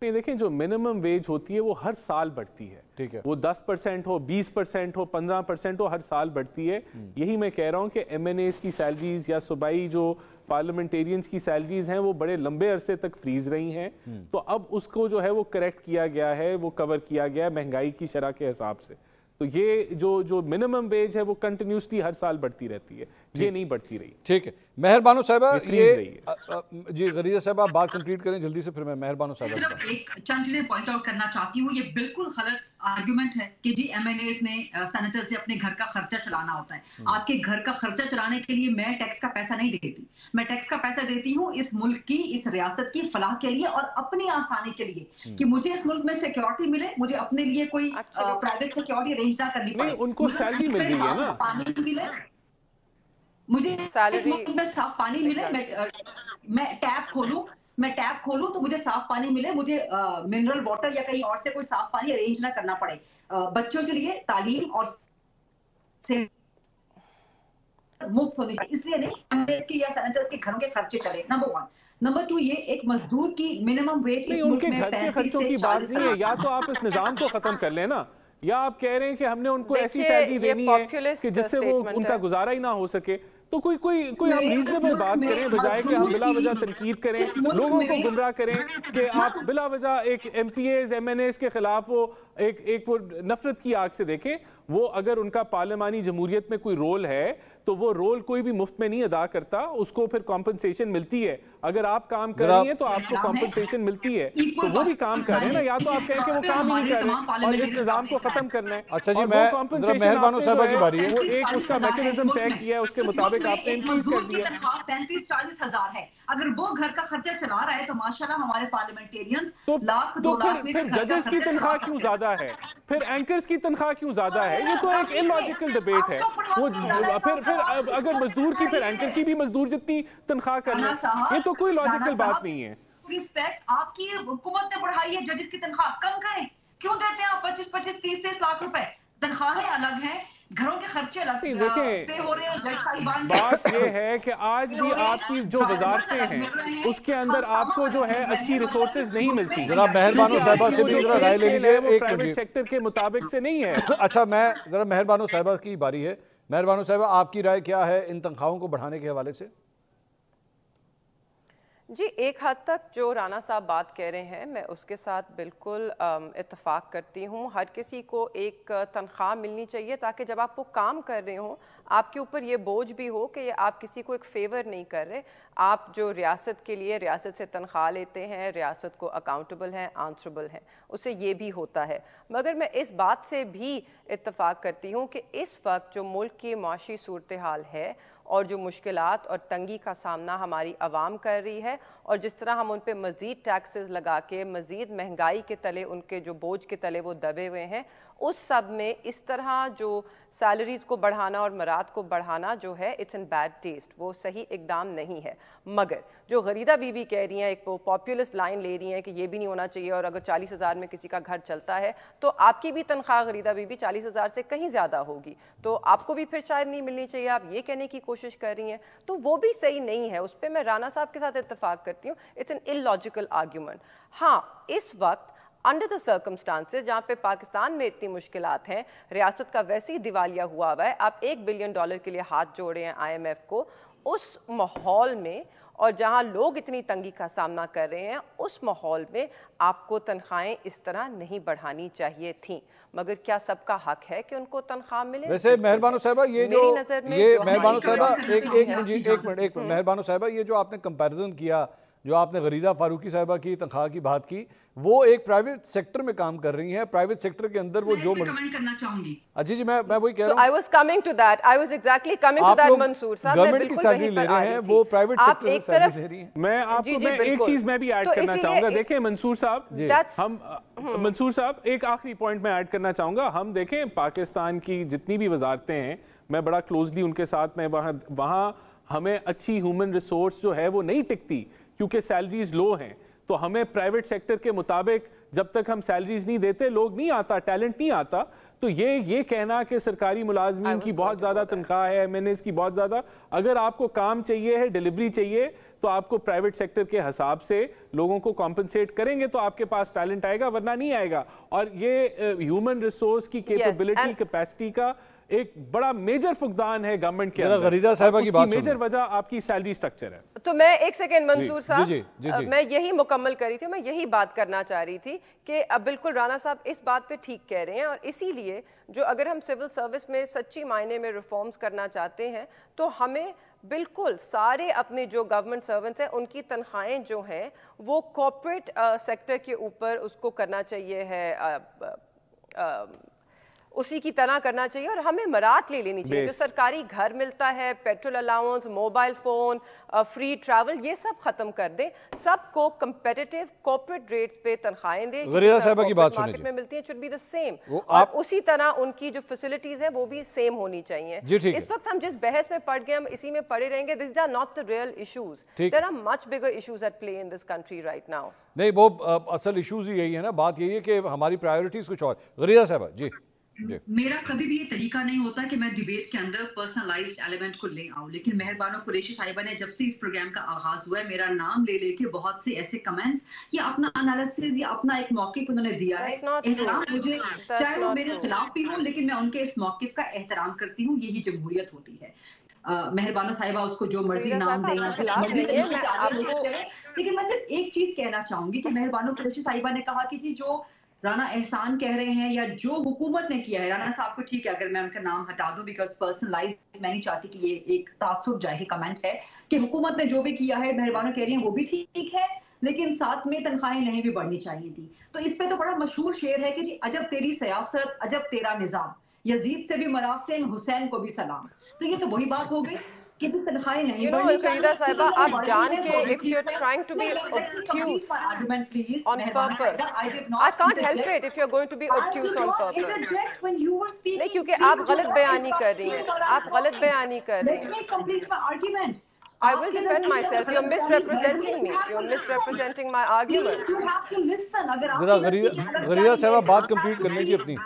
नहीं, देखें, जो मिनिमम वेज होती है वो हर साल बढ़ती है। ठीक है, वो 10% हो, 20% हो, 15% हो, हर साल बढ़ती है। यही मैं कह रहा हूँ कि एमएनएस की सैलरीज या सूबाई जो पार्लियामेंटेरियंस की सैलरीज हैं वो बड़े लंबे अरसे तक फ्रीज रही हैं। तो अब उसको जो है वो करेक्ट किया गया है, वो कवर किया गया है महंगाई की शरह के हिसाब से। तो ये जो मिनिमम वेज है वो कंटिन्यूसली हर साल बढ़ती रहती है, ये नहीं बढ़ती रही। ठीक है, मेहरबानो साहिबा, ये जी गरीदा साहब आप बात कंप्लीट करें जल्दी से, फिर मैं मेहरबानो साहिबा सिर्फ एक चंद चीजें पॉइंट आउट करना चाहती हूँ। ये बिल्कुल गलत आर्गुमेंट है कि जी एमएनएस ने सेनेटर से अपने घर का खर्चा चलाना होता है। आपके घर का खर्चा चलाने के लिए मैं टैक्स का पैसा नहीं देती, मैं टैक्स का पैसा देती हूँ इस मुल्क की, इस रियासत की फलाह के लिए और अपनी आसानी के लिए, कि मुझे इस मुल्क में सिक्योरिटी मिले, मुझे अपने लिए कोई प्राइवेट सिक्योरिटी अरेंज ना करनी पड़े, उनको सैलरी मिल रही है ना, पानी मिले, मुझे सैलरी में साफ पानी मिले, मैं टैप खोलूं तो मुझे साफ पानी मिले, मुझे मिनरल वाटर या कहीं और से कोई साफ पानी अरेंज ना करना पड़े, बच्चों के लिए तालीम और मुफ्त होनी चाहिए, इसलिए नहीं एमएनएस के या सेनेटर्स के घरों के खर्चे चले। नंबर 1। नंबर 2, ये एक मजदूर की मिनिमम वेज नहीं, उनके घर के खर्चों की बात नहीं है। या तो आप इस निजाम को खत्म कर लेना, या आप कह रहे हैं कि हमने उनको ऐसी सैलरी देनी है कि जिससे वो उनका गुजारा ही ना हो सके। तो कोई हम रीजनेबल बात करें बजाय कि हम बिला वजह तनकीद करें, लोगों को गुमराह करें कि आप बिला वजह एक MPAs MNAs के खिलाफ वो एक वो नफरत की आग से देखें। वो अगर उनका पार्लिमानी जमहूरियत में कोई रोल है तो वो रोल कोई भी मुफ्त में नहीं अदा करता, उसको फिर कॉम्पनसेशन मिलती है। अगर आप काम कर रही हैं तो आपको कॉम्पनसेशन मिलती है, तो वो भी काम कर रहे हैं ना। या तो आप कहें कि वो काम ही नहीं कर रहे और इस निजाम को खत्म करना है। अच्छा जी, मैं मेहरबानो साहबा की बारी है, वो एक उसका मैकेनिज्म तय किया है, उसके मुताबिक आपने इंक्रीज कर दिया। 35-40 हजार है, अगर वो घर का खर्चा चला रहा है तो माशाल्लाह हमारे पार्लियामेंटियंस लाख तो फिर जजेस की तनख्वाह क्यों ज्यादा है, फिर एंकर्स की तनख्वाह क्यों ज्यादा है? ये तो एक इलॉजिकल डिबेट है। वो फिर अगर मजदूर की फिर एंकर की भी मजदूर जितनी तनख्वाह करना, ये तो कोई लॉजिकल बात नहीं है। रिस्पेक्ट आपकी हुकूमत ने बढ़ाई है, जजेस की तनख्वाह कम करें। क्यों देते हैं आप 25-25, 30-30 लाख रुपए? तनख्वाहें अलग हैं, घरों के खर्चे अलग पे हो रहे हैं। जज साहिबान, बात ये है कि आज भी आपकी जो वजारतें हैं उसके अंदर आपको जो है अच्छी रिसोर्सेज नहीं मिलती। जनाब मेहरबानो साहिबा से भी जरा राय ले लीजिए, एक प्राइवेट सेक्टर के मुताबिक से नहीं है। अच्छा, मैं जरा मेहरबानो साहिबा की बारी है। मेहरबानो साहिबा, आपकी राय क्या है इन तनख्वाहों को बढ़ाने के हवाले से? जी, एक हद तक जो राना साहब बात कह रहे हैं मैं उसके साथ बिल्कुल इत्तेफाक करती हूँ। हर किसी को एक तनख्वाह मिलनी चाहिए ताकि जब आप वो काम कर रहे हो आपके ऊपर ये बोझ भी हो कि आप किसी को एक फेवर नहीं कर रहे। आप जो रियासत के लिए रियासत से तनख्वाह लेते हैं, रियासत को अकाउंटेबल हैं, आंसरेबल हैं, उससे ये भी होता है। मगर मैं इस बात से भी इत्तेफाक करती हूँ कि इस वक्त जो मुल्क की माशी सूरत हाल है और जो मुश्किलात और तंगी का सामना हमारी आवाम कर रही है और जिस तरह हम उन पे मज़ीद टैक्सेस लगा के मज़ीद महंगाई के तले, उनके जो बोझ के तले वो दबे हुए हैं, उस सब में इस तरह जो सैलरीज़ को बढ़ाना और मराद को बढ़ाना जो है इट्स इन बैड टेस्ट, वो सही इकदाम नहीं है। मगर जो गरीदा बीबी कह रही हैं, एक वो पॉपुलिस्ट लाइन ले रही हैं कि ये भी नहीं होना चाहिए और अगर 40,000 में किसी का घर चलता है तो आपकी भी तनख्वाह गरीदा बीबी 40,000 से कहीं ज़्यादा होगी, तो आपको भी फिर शायद नहीं मिलनी चाहिए, आप ये कहने की कोशिश कर रही हैं, तो वो भी सही नहीं है। उस पर मैं राना साहब के साथ इत्तेफाक करती हूँ, इट्स एन इलॉजिकल आर्ग्यूमेंट। हाँ, इस वक्त अंडर द सर्कमस्टांसेस जहाँ पे पाकिस्तान में इतनी मुश्किलात हैं, रियासत का वैसे ही दिवालिया हुआ है, आप $1 बिलियन के लिए हाथ जोड़े हैं IMF को, उस माहौल में और जहाँ लोग इतनी तंगी का सामना कर रहे हैं, उस माहौल में आपको तनख्वाहें इस तरह नहीं बढ़ानी चाहिए थी। मगर क्या सबका हक है कि उनको तनख्वाह मिले? वैसे मेहरबानो साहिबा ये जो ये मेहरबानो साहिबा एक मिनट मेहरबानो साहिबा, ये जो आपने कंपैरिजन किया, जो आपने गरीदा फारूकी साहिबा की तनख्वाह की बात की, वो एक प्राइवेट सेक्टर में काम कर रही हैं। प्राइवेट सेक्टर के अंदर वो जो कमेंट करना चाहूंगी। अच्छा जी, मैं वही कह रहा हूं। I was coming to that. I was exactly coming to that, Mansoor साहब। गवर्नमेंट की सैलरी ले रहे हैं, वो प्राइवेट सेक्टर से सैलरी ले रही हैं। मैं आपको एक चीज मैं भी ऐड करना चाहूंगा। देखिए मंसूर साहब, मंसूर साहब एक आखिरी पॉइंट में ऐड करना चाहूंगा। हम देखें पाकिस्तान की जितनी भी वजारतें हैं, मैं बड़ा क्लोजली उनके साथ, मैं वहाँ हमें अच्छी ह्यूमन रिसोर्स जो है वो नहीं टिकती क्योंकि सैलरीज लो हैं। तो हमें प्राइवेट सेक्टर के मुताबिक जब तक हम सैलरीज नहीं देते, लोग नहीं आता, टैलेंट नहीं आता। तो ये कहना कि सरकारी मुलाजमीन की बहुत ज़्यादा तनख्वाह है, MNAs की बहुत ज़्यादा, अगर आपको काम चाहिए है, डिलीवरी चाहिए, तो आपको प्राइवेट सेक्टर के हिसाब से लोगों को कॉम्पनसेट करेंगे तो आपके पास टैलेंट आएगा, वरना नहीं आएगा। और ये ह्यूमन रिसोर्स की कैपेबिलिटी, कैपेसिटी का एक बड़ा मेजर फुकदान है गवर्नमेंट के अंदर। गरीदा साहिबा की बात मेजर वजह आपकी सैलरी स्ट्रक्चर है। तो मैं एक सेकेंड मंसूर साहब, जी। मैं यही मुकम्मल कर रही थी, मैं यही बात करना चाह रही थी कि अब बिल्कुल राना साहब इस बात पे ठीक कह रहे हैं। और इसीलिए जो अगर हम सिविल सर्विस में सच्ची मायने में रिफॉर्म्स करना चाहते हैं तो हमें बिल्कुल सारे अपने जो गवर्नमेंट सर्वेंट्स हैं उनकी तनख्वाहें जो हैं वो कॉर्पोरेट सेक्टर के ऊपर उसको करना चाहिए है, उसी की तरह करना चाहिए। और हमें मरात ले लेनी चाहिए। जो सरकारी घर मिलता है, petrol allowance, mobile phone, free travel, ये सब खत्म कर दें। सबको कंपेटिटिव कॉर्पोरेट रेट्स पे तनख्वाहें दें, गरीदा साहिबा की बात मार्केट में मिलती है, शुड बी द सेम। और उसी तरह उनकी जो फैसिलिटीज हैं वो भी सेम होनी चाहिए। इस वक्त हम जिस बहस में पड़ गए, हम इसी में पड़े रहेंगे। This are not the real issues, there are much bigger issues at play in this country right now. नहीं, वो असल इश्यूज ही यही है ना। बात यही है कि हमारी प्रायोरिटीज कुछ और। गरीदा साहिबा जी, मेरा कभी भी ये तरीका नहीं होता कि मैं डिबेट के अंदर पर्सनलाइज्ड एलिमेंट को ले आऊं, लेकिन मेहरबानो कुरैशी साहिबा ने जब से इस प्रोग्राम का आगाज हुआ है, मेरा नाम ले लेके बहुत से ऐसे कमेंट्स या अपना एनालिसिस या अपना एक मौक़िफ़ उन्होंने दिया है। एहतराम मुझे, चाहे वो मेरे खिलाफ भी हो, लेकिन मैं उनके इस मौक़िफ़ का एहतराम करती हूँ। यही जमहूरियत होती है। मेहरबानो साहिबा उसको जो मर्जी नाम दें या कुछ मर्जी तरीके से आगे लेके चले। लेकिन मैं सिर्फ एक चीज कहना चाहूंगी कि मेहरबानो कुरैशी साहिबा ने कहा कि जी जो राना एहसान कह रहे हैं या जो हुकूमत ने किया है, राना साहब को ठीक है अगर मैं उनका नाम हटा दूं बिकॉज पर्सनलाइज मैं नहीं चाहती कि ये एक तासुब जाहिर कमेंट है कि हुकूमत ने जो भी किया है मेहरबानो कह रही हैं वो भी ठीक है, लेकिन साथ में तनख्वाहें नहीं भी बढ़नी चाहिए थी। तो इस पे तो बड़ा मशहूर शेर है कि जी अजब तेरी सियासत अजब तेरा निजाम, यजीद से भी मरासिम हुसैन को भी सलाम। तो ये तो वही बात हो गई कि जो तनख्वाहें नहीं बढ़नी चाहिए। फरीदा साहिबा, आप जान के if you're trying to be obtuse on purpose, I can't help it if you're going to be obtuse on purpose. नहीं, क्योंकि आप गलत बयानी कर रही हैं, आप गलत बयानी कर रही हैं। Let me complete my argument. I will defend myself. You're misrepresenting me. You're misrepresenting my argument. You have to listen. जरा गरीदा साहब बात कंप्लीट करने की अपनी।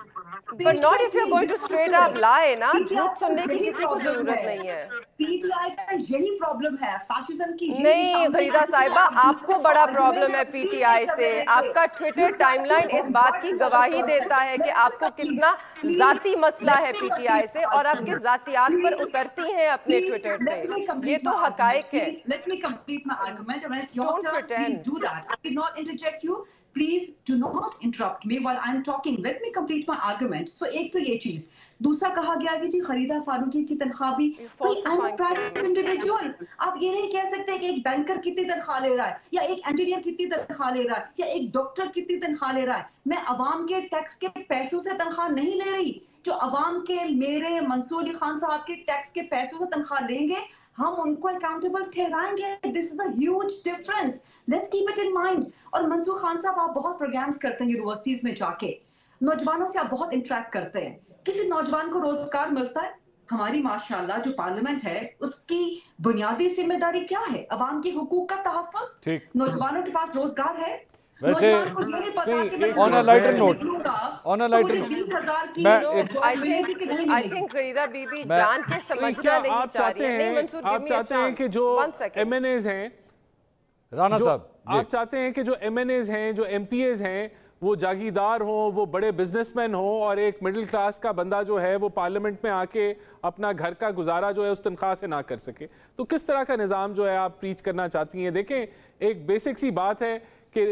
But not if you're going to straight up lie, ना। झूठ सुनने की किसी को जरूरत नहीं है। PTI का यही प्रॉब्लम है, फैशिज्म की। नहीं गरीदा साहिबा, आपको बड़ा प्रॉब्लम है PTI से। आपका ट्विटर टाइमलाइन इस बात की गवाही देता है कि आपको कितना जाती मसला है PTI से, और आप किस जातियात पर उतरती हैं अपने ट्विटर पे। ये तो हकायक है। Let me complete my argument and it's your Don't turn. pretend. Please do that. I did not interject you. Please do not interrupt me while I'm talking. Let me complete my argument. So एक तो ये चीज, दूसरा कहा गया कि जी खरीदा फारूकी की तनख्वाह भी, I'm a private individual. आप ये नहीं कह सकते कि एक बैंकर कितनी तनख्वाह ले रहा है या एक इंजीनियर कितनी तनख्वाह ले रहा है या एक डॉक्टर कितनी तनख्वाह ले रहा है। मैं अवाम के टैक्स के पैसों से तनख्वाह नहीं ले रही। जो अवाम के मेरे मंसूर अली खान साहब के टैक्स के पैसों से तनख्वाह लेंगे, हम उनको अकाउंटेबल ठहराएंगे। This is a huge difference, let's keep it in mind. और मंसूर खान साहब, आप बहुत प्रोग्राम्स करते हैं यूनिवर्सिटीज में जाके, नौजवानों से आप बहुत इंटरेक्ट करते हैं, किसी नौजवान को रोजगार मिलता है? हमारी माशाल्लाह जो पार्लियामेंट है उसकी बुनियादी जिम्मेदारी क्या है? अवाम के हुकूक का तहफ़्फ़ुज़। नौजवानों के पास रोजगार है? वैसे on a lighter note, on a lighter note, I think गरीदा बीबी जान के समझना नहीं चाह रही है। नहीं मंसूर, आप चाहते हैं कि जो MNAs हैं, राणा साहब, आप चाहते हैं कि जो MNAs हैं, जो MPAs हैं, वो जागीरदार हो, वो बड़े बिजनेसमैन हो, और एक मिडिल क्लास का बंदा जो है वो पार्लियामेंट में आके अपना घर का गुजारा जो है उस तनख्वाह से ना कर सके। तो किस तरह का निज़ाम जो है आप प्रीच करना चाहती हैं? देखें, एक बेसिक सी बात है कि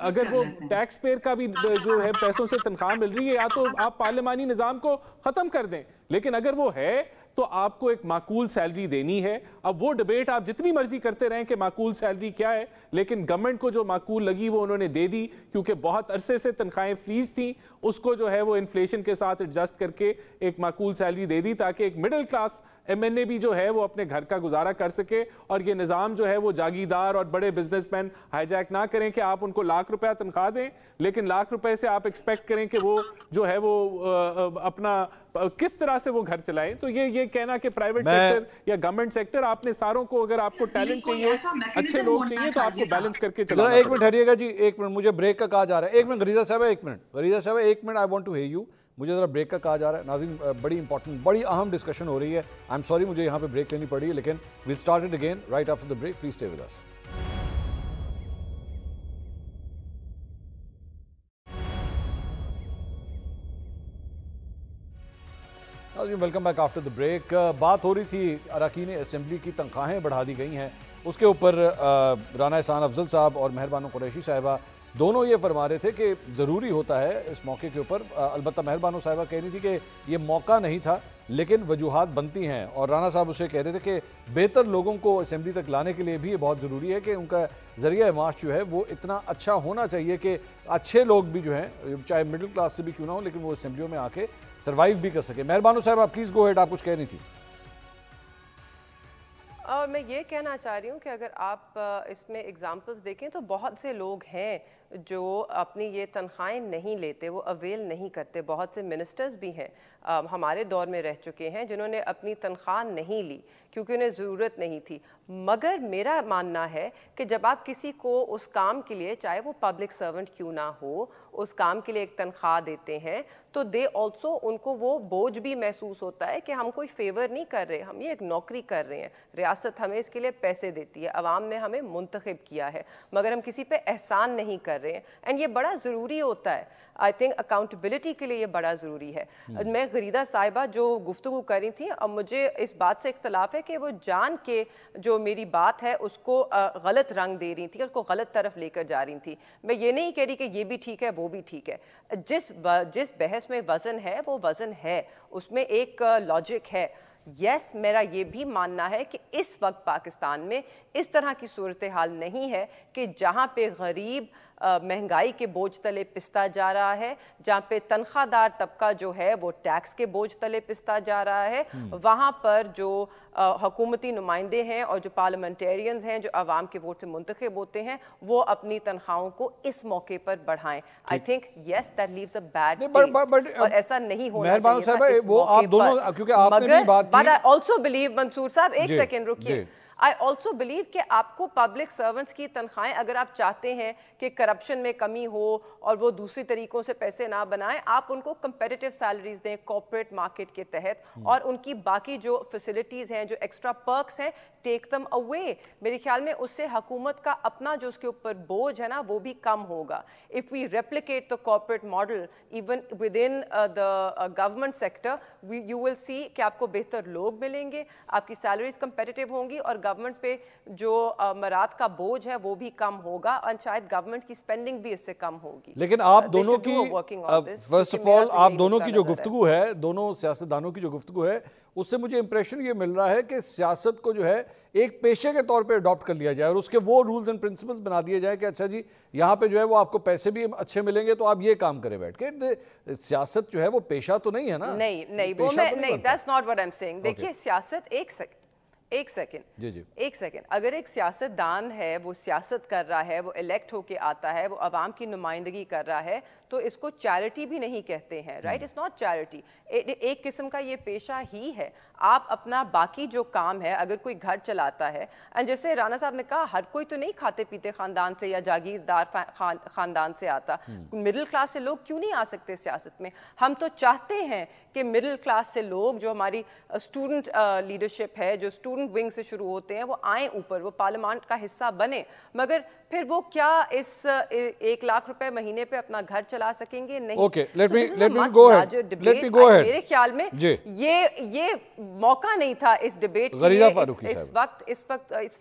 अगर वो टैक्स पेयर का भी जो है पैसों से तनख्वाह मिल रही है, या तो आप पार्लियामानी निज़ाम को ख़त्म कर दें, लेकिन अगर वो है तो आपको एक माकूल सैलरी देनी है। अब वो डिबेट आप जितनी मर्जी करते रहें कि माकूल सैलरी क्या है, लेकिन गवर्नमेंट को जो माकूल लगी वो उन्होंने दे दी, क्योंकि बहुत अरसे से तनख्वाहें फ्रीज थी, उसको जो है वो इन्फ्लेशन के साथ एडजस्ट करके एक माकूल सैलरी दे दी, ताकि एक मिडिल क्लास MNA भी जो है वो अपने घर का गुजारा कर सके। और ये निज़ाम जो है वो जागीरदार और बड़े बिजनेसमैन हाईजैक ना करें कि आप उनको लाख रुपया तनख्वाह दें, लेकिन लाख रुपए से आप एक्सपेक्ट करें कि वो जो है वो अपना किस तरह से वो घर चलाएं। तो ये कहना कि प्राइवेट सेक्टर या गवर्नमेंट सेक्टर, आपने सारों को, अगर आपको टैलेंट चाहिए, अच्छे लोग चाहिए, तो आपको बैलेंस करके चलना। एक मिनट ठहरिएगा जी, एक मिनट, मुझे ब्रेक का कहा जा रहा है। एक मिनट गरीदा साहब, एक मिनट गरीदा साहब, एक minute, I want to hear you. मुझे ज़रा ब्रेक का कहा जा रहा है। नाज़रीन, बड़ी इंपॉर्टेंट, बड़ी अहम डिस्कशन हो रही है। आई एम सॉरी मुझे यहाँ पे ब्रेक लेनी पड़ी है, लेकिन we'll start it again right after the break. Please stay with us. Welcome back after the break. बात हो रही थी अरकान असेंबली की तनख्वाहें बढ़ा दी गई हैं, उसके ऊपर राना एहसान अफजल साहब और मेहरबानो कुरैशी साहिबा दोनों ये फरमा रहे थे कि ज़रूरी होता है इस मौके के ऊपर। अलबत्ता मेहरबानो साहिबा कह रही थी कि ये मौका नहीं था, लेकिन वजूहात बनती हैं, और राना साहब उसे कह रहे थे कि बेहतर लोगों को असेंबली तक लाने के लिए भी ये बहुत ज़रूरी है कि उनका ज़रिया माश जो है वो इतना अच्छा होना चाहिए कि अच्छे लोग भी जो हैं, चाहे मिडिल क्लास से भी क्यों ना हो, लेकिन वो असेंबलियों में आके सर्वाइव भी कर सके। मेहरबानो साहब, आप प्लीज़ गो हेड, आप कुछ कह रही थी। और मैं ये कहना चाह रही हूँ कि अगर आप इसमें एग्जांपल्स देखें तो बहुत से लोग हैं जो अपनी ये तनख्वाहें नहीं लेते, वो अवेल नहीं करते। बहुत से मिनिस्टर्स भी हैं हमारे दौर में रह चुके हैं जिन्होंने अपनी तनख्वाह नहीं ली क्योंकि उन्हें ज़रूरत नहीं थी। मगर मेरा मानना है कि जब आप किसी को उस काम के लिए, चाहे वो पब्लिक सर्वेंट क्यों ना हो, उस काम के लिए एक तनख्वाह देते हैं, تو دے آلسو ان کو وہ بوجھ بھی محسوس ہوتا ہے کہ ہم کوئی فیور نہیں کر رہے, ہم یہ ایک نوکری کر رہے ہیں, ریاست ہمیں اس کے لیے پیسے دیتی ہے, عوام نے ہمیں منتخب کیا ہے, مگر ہم کسی پہ احسان نہیں کر رہے ہیں. اینڈ یہ بڑا ضروری ہوتا ہے, آئی تھنک اکاؤنٹیبلٹی کے لیے یہ بڑا ضروری ہے. میں غریدہ صاحبہ جو گفتگو کر رہی تھیں, اب مجھے اس بات سے اختلاف ہے کہ وہ جان کے جو میری بات ہے اس کو غلط رنگ دے رہی تھی, اس کو غلط طرف لے کر جا رہی تھی. میں یہ نہیں کہہ رہی کہ یہ بھی ٹھیک ہے وہ بھی ٹھیک ہے. جس بحث میں وزن ہے وہ وزن ہے, اس میں ایک لاجک ہے. یس, میرا یہ بھی ماننا ہے کہ اس وقت پاکستان میں اس طرح کی صورتحال نہیں ہے کہ جہاں پہ غریب مہنگائی کے بوجھ تلے پستا جا رہا ہے, جہاں پہ تنخواہ دار طبقہ جو ہے وہ ٹیکس کے بوجھ تلے پستا جا رہا ہے, وہاں پر جو حکومتی نمائندے ہیں اور جو پارلیمنٹیرینز ہیں جو عوام کے ووٹ سے منتخب ہوتے ہیں وہ اپنی تنخواہوں کو اس موقع پر بڑھائیں. I think yes that leaves a bad taste, اور ایسا نہیں ہونا چاہیے تھا اس موقع پر. مگر بٹ آئی آلسو بلیو, منصور صاحب ایک سیکنڈ رکیے, آئی آلسو بلیو کہ آپ کو پبلک سرونٹس کی تنخواہیں اگر آپ چاہتے ہیں کہ کرپشن میں کمی ہو اور وہ دوسری طریقوں سے پیسے نہ بنائیں, آپ ان کو کمپیٹیٹیو سیلریز دیں کارپوریٹ مارکیٹ کے تحت, اور ان کی باقی جو فیسلٹیز ہیں جو ایکسٹرا پرکس ہیں ٹیک دم اوے. میرے خیال میں اس سے حکومت کا اپنا جو اس کے اوپر بوجھ ہے نا وہ بھی کم ہوگا. If we replicate the corporate model even with in the government sector, you will see کہ آپ کو بہتر لوگ ملیں گے, آپ کی سیلریز کمپیٹیٹیو ہوں گی, اور گورنمنٹ پہ جو مراد کا بوجھ ہے وہ بھی کم ہوگا, اور شاید گورنمنٹ کی سپینڈنگ بھی اس سے کم ہوگی. لیکن آپ دونوں کی فرسٹ آف آل آپ دونوں کی جو گفتگو ہے, دونوں سیاستدانوں کی جو گفتگو ہے, اس سے مجھے امپریشن یہ مل رہا ہے کہ سیاست کو جو ہے ایک پیشے کے طور پہ اڈاپٹ کر لیا جائے اور اس کے وہ رولز اینڈ پرنسپلز بنا دیے جائیں کہ اچھا جی یہاں پہ جو ہے وہ آپ کو پیسے بھی اچھے ملیں گے تو آپ یہ کام کریں بیٹھ کے. سیاست جو ہے وہ پیشہ تو نہیں ہے نا. نہیں وہ میں نہیں, that's not what I'm saying. دیکھیے سیاست ایک سیکنڈ اگر ایک سیاست دان ہے وہ سیاست کر رہا ہے, وہ الیکٹ ہو کے آتا ہے, وہ عوام کی نمائندگی کر رہا ہے, تو اس کو چیریٹی بھی نہیں کہتے ہیں, رائٹ؟ اٹس ناٹ چیریٹی, ایک قسم کا یہ پیشہ ہی ہے. آپ اپنا باقی جو کام ہے, اگر کوئی گھر چلاتا ہے, جیسے رانا صاحب نے کہا ہر کوئی تو نہیں کھاتے پیتے خاندان سے یا جاگیردار خاندان سے آتا, مڈل کلاس سے لوگ کیوں نہیں آ سکتے سیاست میں؟ ہم تو چاہتے ہیں کہ مڈل کلاس سے لوگ جو ہماری اسٹوڈنٹ لیڈرشپ ہے, جو اسٹوڈنٹ ونگ سے شروع ہوتے ہیں, وہ آئیں اوپر, وہ پارلیمنٹ کا حصہ بنے. مگر پھر وہ کیا اس 1 لاکھ روپے مہینے پہ اپنا گھر چلا سکیں گے؟ نہیں. Okay, let me go ahead. میرے خیال میں یہ موقع نہیں تھا اس ڈیبیٹ اس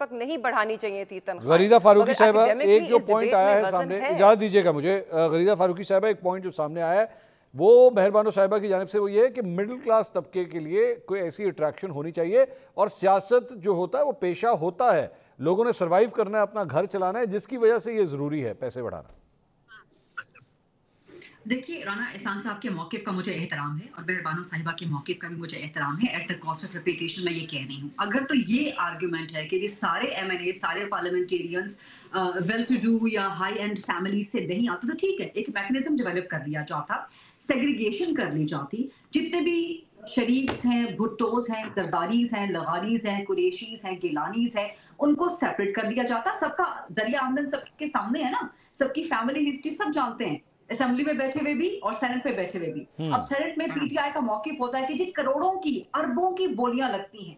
وقت نہیں بڑھانی چاہیے تھی تنخواہ. غریدہ فاروقی صاحبہ ایک جو پوائنٹ آیا ہے سامنے, اجازت دیجیے گا مجھے, غریدہ فاروقی صاحبہ ایک پوائنٹ جو سامنے آیا ہے وہ مہربانو صاحبہ کی جانب سے وہ یہ ہے کہ مڈل کلاس طبقے کے لیے کوئی ایسی اٹریکشن ہونی چاہیے, اور سیاست جو ہوتا ہے وہ پیشہ ہوتا ہے, لوگوں نے سروائیو کرنا ہے, اپنا گھر چلانا ہے, جس کی وجہ سے یہ ضروری ہے پیسے بڑھانا. دیکھیے رانا احسان صاحب کے موقف کا مجھے احترام ہے اور مہربانو صاحبہ کے موقف کا بھی مجھے احترام ہے. At the cost of repetition میں یہ کہہ رہی ہوں, اگر تو یہ آرگیومنٹ ہے کہ یہ سارے ایم این اے, سارے پارلیمنٹیرینز ویل ٹو ڈو یا ہائی اینڈ فیملی سے نہیں آتے تو ٹھیک ہے, ایک میکنزم ڈیولپ کر لیا جاتا, سیگریگیشن کر لی جاتی, جتنے بھی شریفز ہیں, بھٹوز ہیں, زرداریز ہیں, لغاریز ہیں, قریشیز ہیں, گیلانیز ہیں, ان کو سیپریٹ کر دیا جاتا. سب کا ذریعہ آمدن سب کے سامنے ہے نا, سب کی فیملی ہسٹری سب جانتے ہیں, اسمبلی میں بیٹھے ہوئے بھی اور سینٹ میں بیٹھے ہوئے بھی. اب سینٹ میں پی ٹی آئی کا موقف ہوتا ہے کہ جی کروڑوں کی اربوں کی بولیاں لگتی ہیں,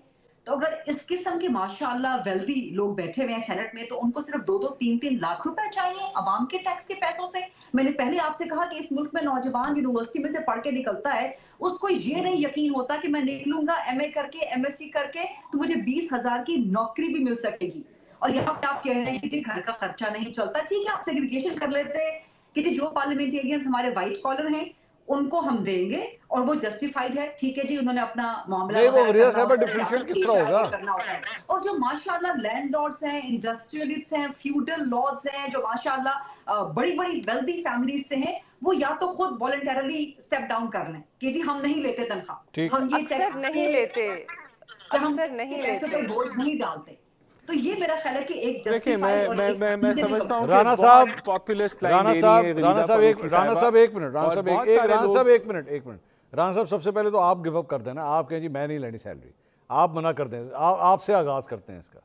تو اگر اس قسم کے ماشاءاللہ ویلدی لوگ بیٹھے ہوئے ہیں سینٹ میں تو ان کو صرف 2-3 لاکھ روپے چاہیے عوام کے ٹیکس کے پیسوں سے. میں نے پہلے آپ سے کہا کہ اس ملک میں نوجوان یونیورسٹی میں سے پڑھ کے نکلتا ہے, اس کو یہ نہیں یقین ہوتا کہ میں نکلوں گا ایم اے کر کے, ایم ایس سی کر کے, تو مجھے 20,000 کی نوکری بھی مل سکے گی. اور یہاں پہ آپ کہہ رہے ہیں کہ جی گھر کا خرچہ نہیں چلتا, ٹھیک ہے آپ سیگریگیشن کر لیتے کہ جی جو پارلیمنٹیرینز ہمارے وائٹ کالر ہیں ان کو ہم دیں گے اور وہ جسٹیفائیڈ ہے, ٹھیک ہے جی انہوں نے اپنا معاملہ کرنا ہوتا ہے. اور جو ماشاءاللہ لینڈ لارڈز ہیں, انڈسٹریلسٹ ہیں, فیوڈل لارڈز ہیں, جو ماشاءاللہ بڑی بڑی ویلدی فیملیز سے ہیں, وہ یا تو خود والنٹرلی اسٹیپ ڈاؤن کر لیں کہ جی ہم نہیں لیتے تنخواہ, ہم یہ ٹیکس نہیں لیتے, ہم نہیں لیتے, بوجھ نہیں ڈالتے. تو یہ میرا خیال ہے کہ ایک دیکھیں میں سمجھتا ہوں رانا صاحب سب سے پہلے تو آپ گیو اپ کر دینا, آپ کہیں جی میں نہیں لینی سیلری, آپ منع کر دیں, آپ سے آغاز کرتے ہیں اس کا.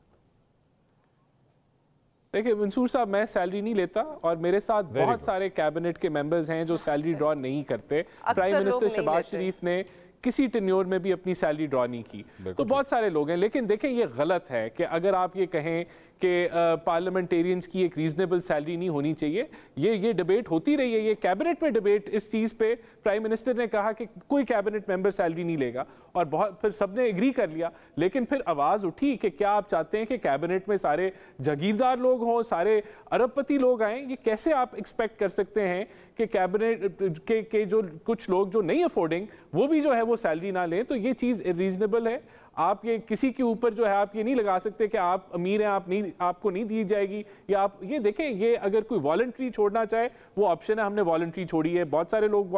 देखिए मंसूर साहब, मैं सैलरी नहीं लेता और मेरे साथ बहुत सारे कैबिनेट के मेंबर्स हैं जो सैलरी ड्रॉ नहीं करते। प्राइम मिनिस्टर शहबाज शरीफ ने किसी टेन्योर में भी अपनी सैलरी ड्रॉ नहीं की, तो बहुत सारे लोग हैं। लेकिन देखें, ये गलत है कि अगर आप ये कहें कि पार्लियामेंटेरियंस की एक रीजनेबल सैलरी नहीं होनी चाहिए। ये डिबेट होती रही है, ये कैबिनेट में डिबेट इस चीज़ पे प्राइम मिनिस्टर ने कहा कि कोई कैबिनेट मेंबर सैलरी नहीं लेगा और बहुत फिर सबने एग्री कर लिया। लेकिन फिर आवाज़ उठी कि क्या आप चाहते हैं कि कैबिनेट में सारे जागीरदार लोग हों, सारे अरबपति लोग आएँ? ये कैसे आप एक्सपेक्ट कर सकते हैं कि कैबिनेट के जो कुछ लोग जो नहीं अफोर्डिंग वो भी जो है वो सैलरी ना लें? तो ये चीज़ इरीजनेबल है। आप ये किसी के ऊपर जो है आप ये नहीं लगा सकते कि आप अमीर हैं, आपको नहीं दी जाएगी। या आप ये देखें, ये अगर कोई वॉलंटरी छोड़ना चाहे वो ऑप्शन है, हमने वॉलंटरी छोड़ी है। बहुत सारे लोग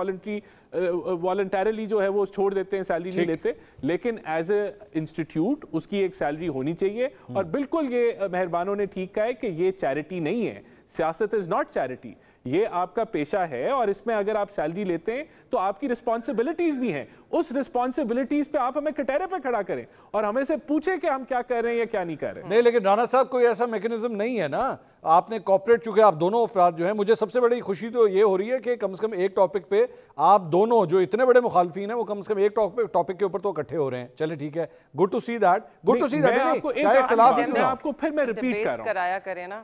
वॉलंटरली जो है वो छोड़ देते हैं, सैलरी नहीं लेते। लेकिन एज ए इंस्टीट्यूट उसकी एक सैलरी होनी चाहिए। और बिल्कुल ये मेहरबानों ने ठीक कहा है कि ये चैरिटी नहीं है, सियासत इज नॉट चैरिटी, ये आपका पेशा है। और इसमें अगर आप सैलरी लेते हैं तो आपकी रिस्पॉन्सिबिलिटीज भी हैं। उस रिस्पॉन्सिबिलिटीज पे आप हमें कटहरे पे खड़ा करें और हमें से पूछे कि हम क्या कर रहे हैं या क्या नहीं कर रहे हैं। नहीं, लेकिन राणा साहब कोई ऐसा मैकेनिज्म नहीं है ना। आपने कॉर्पोरेट, चूंकि आप दोनों अफराद जो हैं, मुझे सबसे बड़ी खुशी तो ये हो रही है कि कम से कम एक टॉपिक पे आप दोनों जो इतने बड़े मुखालफीन हैं वो कम से कम एक टॉपिक के ऊपर तो इकट्ठे हो रहे हैं। चले ठीक है, good to see that, good to see that. चाहे इख्तिलाफ ही मैं आपको फिर मैं रिपीट कर रहा हूं, कराया करें ना।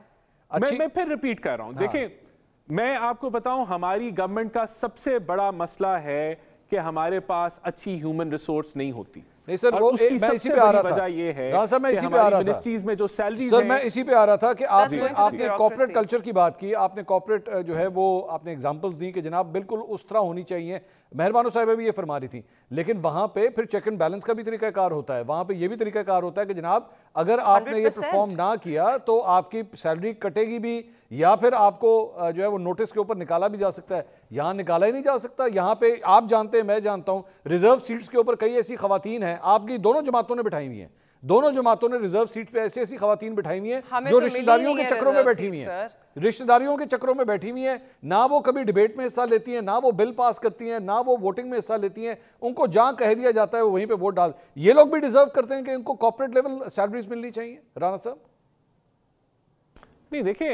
मैं फिर रिपीट कर रहा हूं। देखिए, मैं आपको बताऊं, हमारी गवर्नमेंट का सबसे बड़ा मसला है कि हमारे पास अच्छी ह्यूमन रिसोर्स नहीं होती। नहीं सर, वो उसकी मैं इसी सबसे पे आ बड़ी रहा था। वजह ये है सर, मैं कि इसी पे आ रहा था। मिनिस्ट्रीज में जो सैलरीज सर हैं, मैं इसी पे आ रहा था कि आपने कॉर्पोरेट bureaucracy। कल्चर की बात की, आपने कॉर्पोरेट जो है वो आपने एग्जांपल्स दी कि जनाब बिल्कुल उस तरह होनी चाहिए। मेहरबानो साहिबा भी ये फरमा रही थी। लेकिन वहां पे फिर चेक एंड बैलेंस का भी तरीकाकार होता है। वहां पे ये भी तरीकाकार होता है कि जनाब अगर आपने ये परफॉर्म ना किया तो आपकी सैलरी कटेगी भी, या फिर आपको जो है वो नोटिस के ऊपर निकाला भी जा सकता है। यहाँ निकाला ही नहीं जा सकता। यहाँ पे आप जानते हैं, मैं जानता हूँ, रिजर्व सीट्स के ऊपर कई ऐसी खवातीन हैं, आपकी दोनों जमातों ने बिठाई हुई हैं। दोनों जमातों ने रिजर्व सीट पे ऐसी ऐसी खवातीन बिठाई हुई हैं जो रिश्तेदारियों के चक्रों में बैठी हुई हैं, रिश्तेदारियों के चक्रों में बैठी हुई हैं। ना वो कभी डिबेट में हिस्सा लेती हैं, ना वो बिल पास करती हैं, ना वो वोटिंग में हिस्सा लेती हैं। उनको जहां कह दिया जाता है वो वहीं पे वोट डाल। ये लोग भी डिजर्व करते हैं कि इनको कॉर्पोरेट लेवल सैलरीज मिलनी चाहिए। राणा साहब नहीं, देखिए,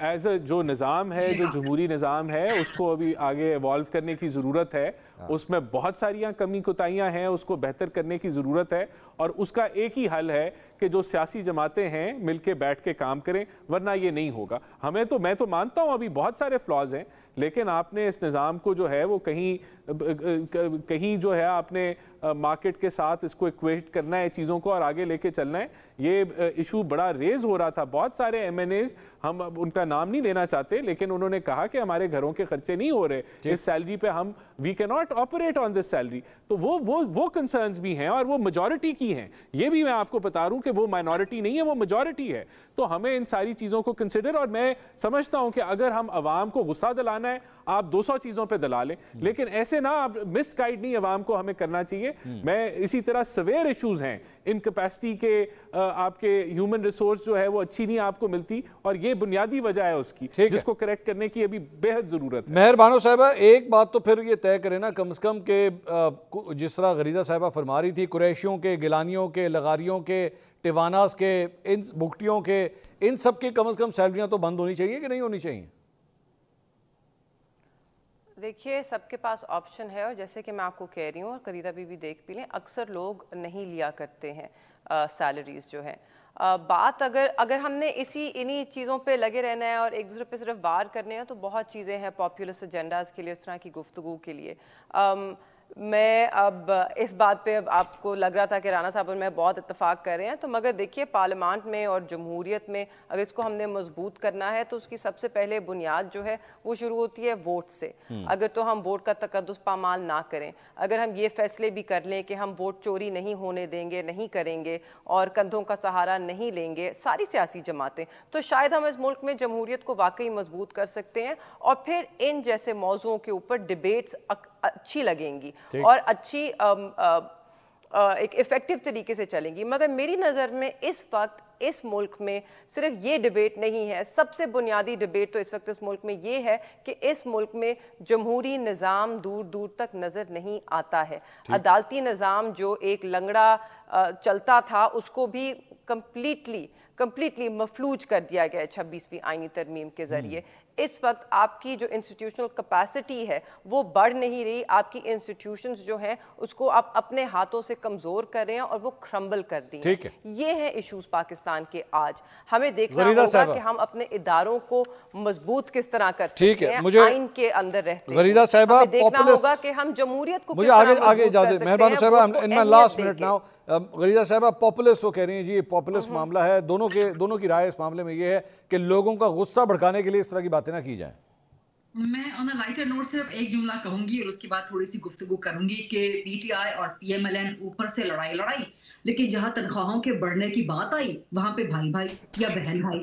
एज अ जो निज़ाम है, जो जमहूरी निज़ाम है, उसको अभी आगे इवॉल्व करने की ज़रूरत है। उसमें बहुत सारी कमी कोताहियाँ हैं, उसको बेहतर करने की ज़रूरत है। और उसका एक ही हल है कि जो सियासी जमातें हैं मिलके बैठ के काम करें, वरना ये नहीं होगा। मैं तो मानता हूँ अभी बहुत सारे फ्लॉज हैं, लेकिन आपने इस निज़ाम को जो है वो कहीं जो है आपने मार्केट के साथ इसको इक्वेट करना है चीज़ों को और आगे लेके चलना है। ये इशू बड़ा रेज हो रहा था। बहुत सारे MNAs, हम उनका नाम नहीं लेना चाहते, लेकिन उन्होंने कहा कि हमारे घरों के खर्चे नहीं हो रहे इस सैलरी पे, हम we can not operate on this salary. तो वो कंसर्न्स भी हैं और वो मेजॉरिटी की हैं। ये भी मैं आपको बता रहा हूं कि वो माइनॉरिटी नहीं है, वो मेजॉरिटी है। तो हमें इन सारी चीज़ों को कंसिडर, और मैं समझता हूं कि अगर हम अवाम को गुस्सा दिलाना है, आप 200 चीज़ों पे दिला लें, लेकिन ऐसे ना आप मिस गाइड नहीं अवाम को हमें करना चाहिए। मैं इसी तरह सवेयर इश्यूज हैं, इनकैपेसिटी के, आपके ह्यूमन रिसोर्स जो है वो अच्छी नहीं आपको मिलती, और ये बुनियादी वजह है उसकी, जिसको करेक्ट करने की अभी बेहद जरूरत है। मेहरबानो साहिबा, एक बात तो फिर ये तय करें ना कम से कम के जिस तरह गरीदा साहिबा फरमा रही थी, कुरैशियों के, गिलानियों के, लगारियों के, टिवानास के, इन बुगटियों के, इन सब की कम से कम सैलरियां तो बंद होनी चाहिए कि नहीं होनी चाहिए? देखिए, सबके पास ऑप्शन है, और जैसे कि मैं आपको कह रही हूँ और करीदा भी देख भी लें, अक्सर लोग नहीं लिया करते हैं सैलरीज जो है। बात अगर हमने इन्हीं चीज़ों पे लगे रहना है और एक दूसरे पे सिर्फ वार करने हैं, तो बहुत चीज़ें हैं पॉपुलिस्ट एजेंडाज के लिए, उस तरह की गुफ्तगू के लिए। मैं अब इस बात पे आपको लग रहा था कि राणा साहब और मैं बहुत इत्तेफाक कर रहे हैं, तो मगर देखिए, पार्लियामेंट में और जमहूरियत में अगर इसको हमने मजबूत करना है तो उसकी सबसे पहले बुनियाद जो है वो शुरू होती है वोट से। अगर तो हम वोट का तकद्दुस पामाल ना करें, अगर हम ये फैसले भी कर लें कि हम वोट चोरी नहीं होने देंगे, नहीं करेंगे और कंधों का सहारा नहीं लेंगे सारी सियासी जमातें, तो शायद हम इस मुल्क में जमहूरियत को वाकई मजबूत कर सकते हैं। और फिर इन जैसे मौज़ुओं के ऊपर डिबेट्स अच्छी लगेंगी और अच्छी एक इफेक्टिव तरीके से चलेंगी। मगर मेरी नज़र में इस वक्त इस मुल्क में सिर्फ ये डिबेट नहीं है, सबसे बुनियादी डिबेट तो इस वक्त इस मुल्क में ये है कि इस मुल्क में जमहूरी निज़ाम दूर दूर तक नज़र नहीं आता है। अदालती निज़ाम जो एक लंगड़ा चलता था, उसको भी कंप्लीटली कम्प्लीटली मफलूज कर दिया गया है 26वीं आईनी तरमीम के ज़रिए। इस वक्त आपकी जो इंस्टीट्यूशनल कैपेसिटी है वो बढ़ नहीं रही, आपकी इंस्टीट्यूशंस जो हैं उसको आप अपने हाथों से कमज़ोर कर रहे हैं और वो क्रम्बल कर रही हैं। ठीक है, ये हैं इश्यूज पाकिस्तान के आज। हमें देखना होगा कि हम अपने इदारों को मजबूत किस तरह कर सकते हैं, मुझे आइन के अंदर रहते हैं। गरीदा साहिबा, हमें देखना होगा कि हम जमहूरियत को मुझे आगे इजाजत, मेहरबान साहिबा, इन लास्ट मिनट नाउ। गरीदा साहिबा, पॉपुलिस्ट वो कह रही हैं जी, ये पॉपुलिस्ट मामला है, दोनों की राय इस मामले में ये है कि लोगों का गुस्सा भड़काने के लिए इस तरह की बातें ना की जाएं। मैं ऑन अ लाइटर नोट सिर्फ एक जुमला कहूंगी और उसके बाद थोड़ी सी गुफ्तगू करूंगी कि पीटीआई और पीएमएलएन ऊपर से लड़ाई, लेकिन जहां तनख्वाहों के बढ़ने की बात आई वहां पे भाई भाई या बहन भाई।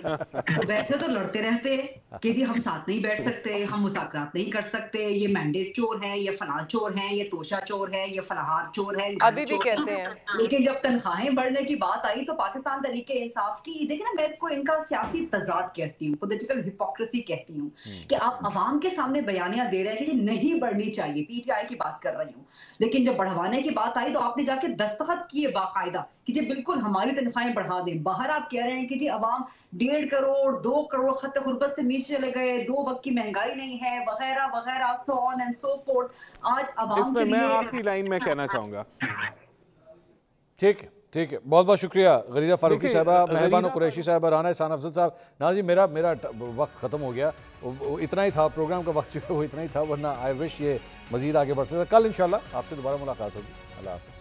तो वैसे तो लड़ते रहते हैं कि जी हम साथ नहीं बैठ सकते, हम मुज़ाकरात नहीं कर सकते, ये मैंडेट चोर है, ये फलां चोर है, ये तोशा चोर है, ये फलाहार चोर है, अभी भी कहते हैं। लेकिन जब तनख्वाहें बढ़ने की बात आई तो पाकिस्तान तहरीक इंसाफ की, देखिए ना, मैं इसको इनका सियासी तजाद कहती हूँ, पॉलिटिकल हिपोक्रेसी कहती हूँ कि आप अवाम के सामने बयानियां दे रहे हैं कि जी नहीं बढ़नी चाहिए, पीटीआई की बात कर रही हूँ, लेकिन जब बढ़वाने की बात आई तो आपने जाके दस्तखत किए बाकायदा कि जी बिल्कुल हमारी तनख्वाहें बढ़ा दें। बाहर आप कह रहे हैं कि जी अवाम 1.5 करोड़ 2 करोड़ खत गुर्बत से नीचे चले गए, 2 वक्त की महंगाई नहीं है, वगैरह वगैरह, so on and so fourth. आज अवाम इसमें मैं आखिरी लाइन में कहना चाहूंगा। ठीक है, ठीक है, बहुत बहुत शुक्रिया गरीदा फारूकी साहबा, मेहरबान कुरैशी साहबा, राना एहसान अफजल साहब। नाज़रीन, मेरा वक्त ख़त्म हो गया, इतना ही था, प्रोग्राम का वक्त जो है वो इतना ही था, वरना आई विश ये मज़ीद आगे बढ़ सकता। कल इंशाल्लाह आपसे दोबारा मुलाकात होगी। अल्लाह हाफ़िज़।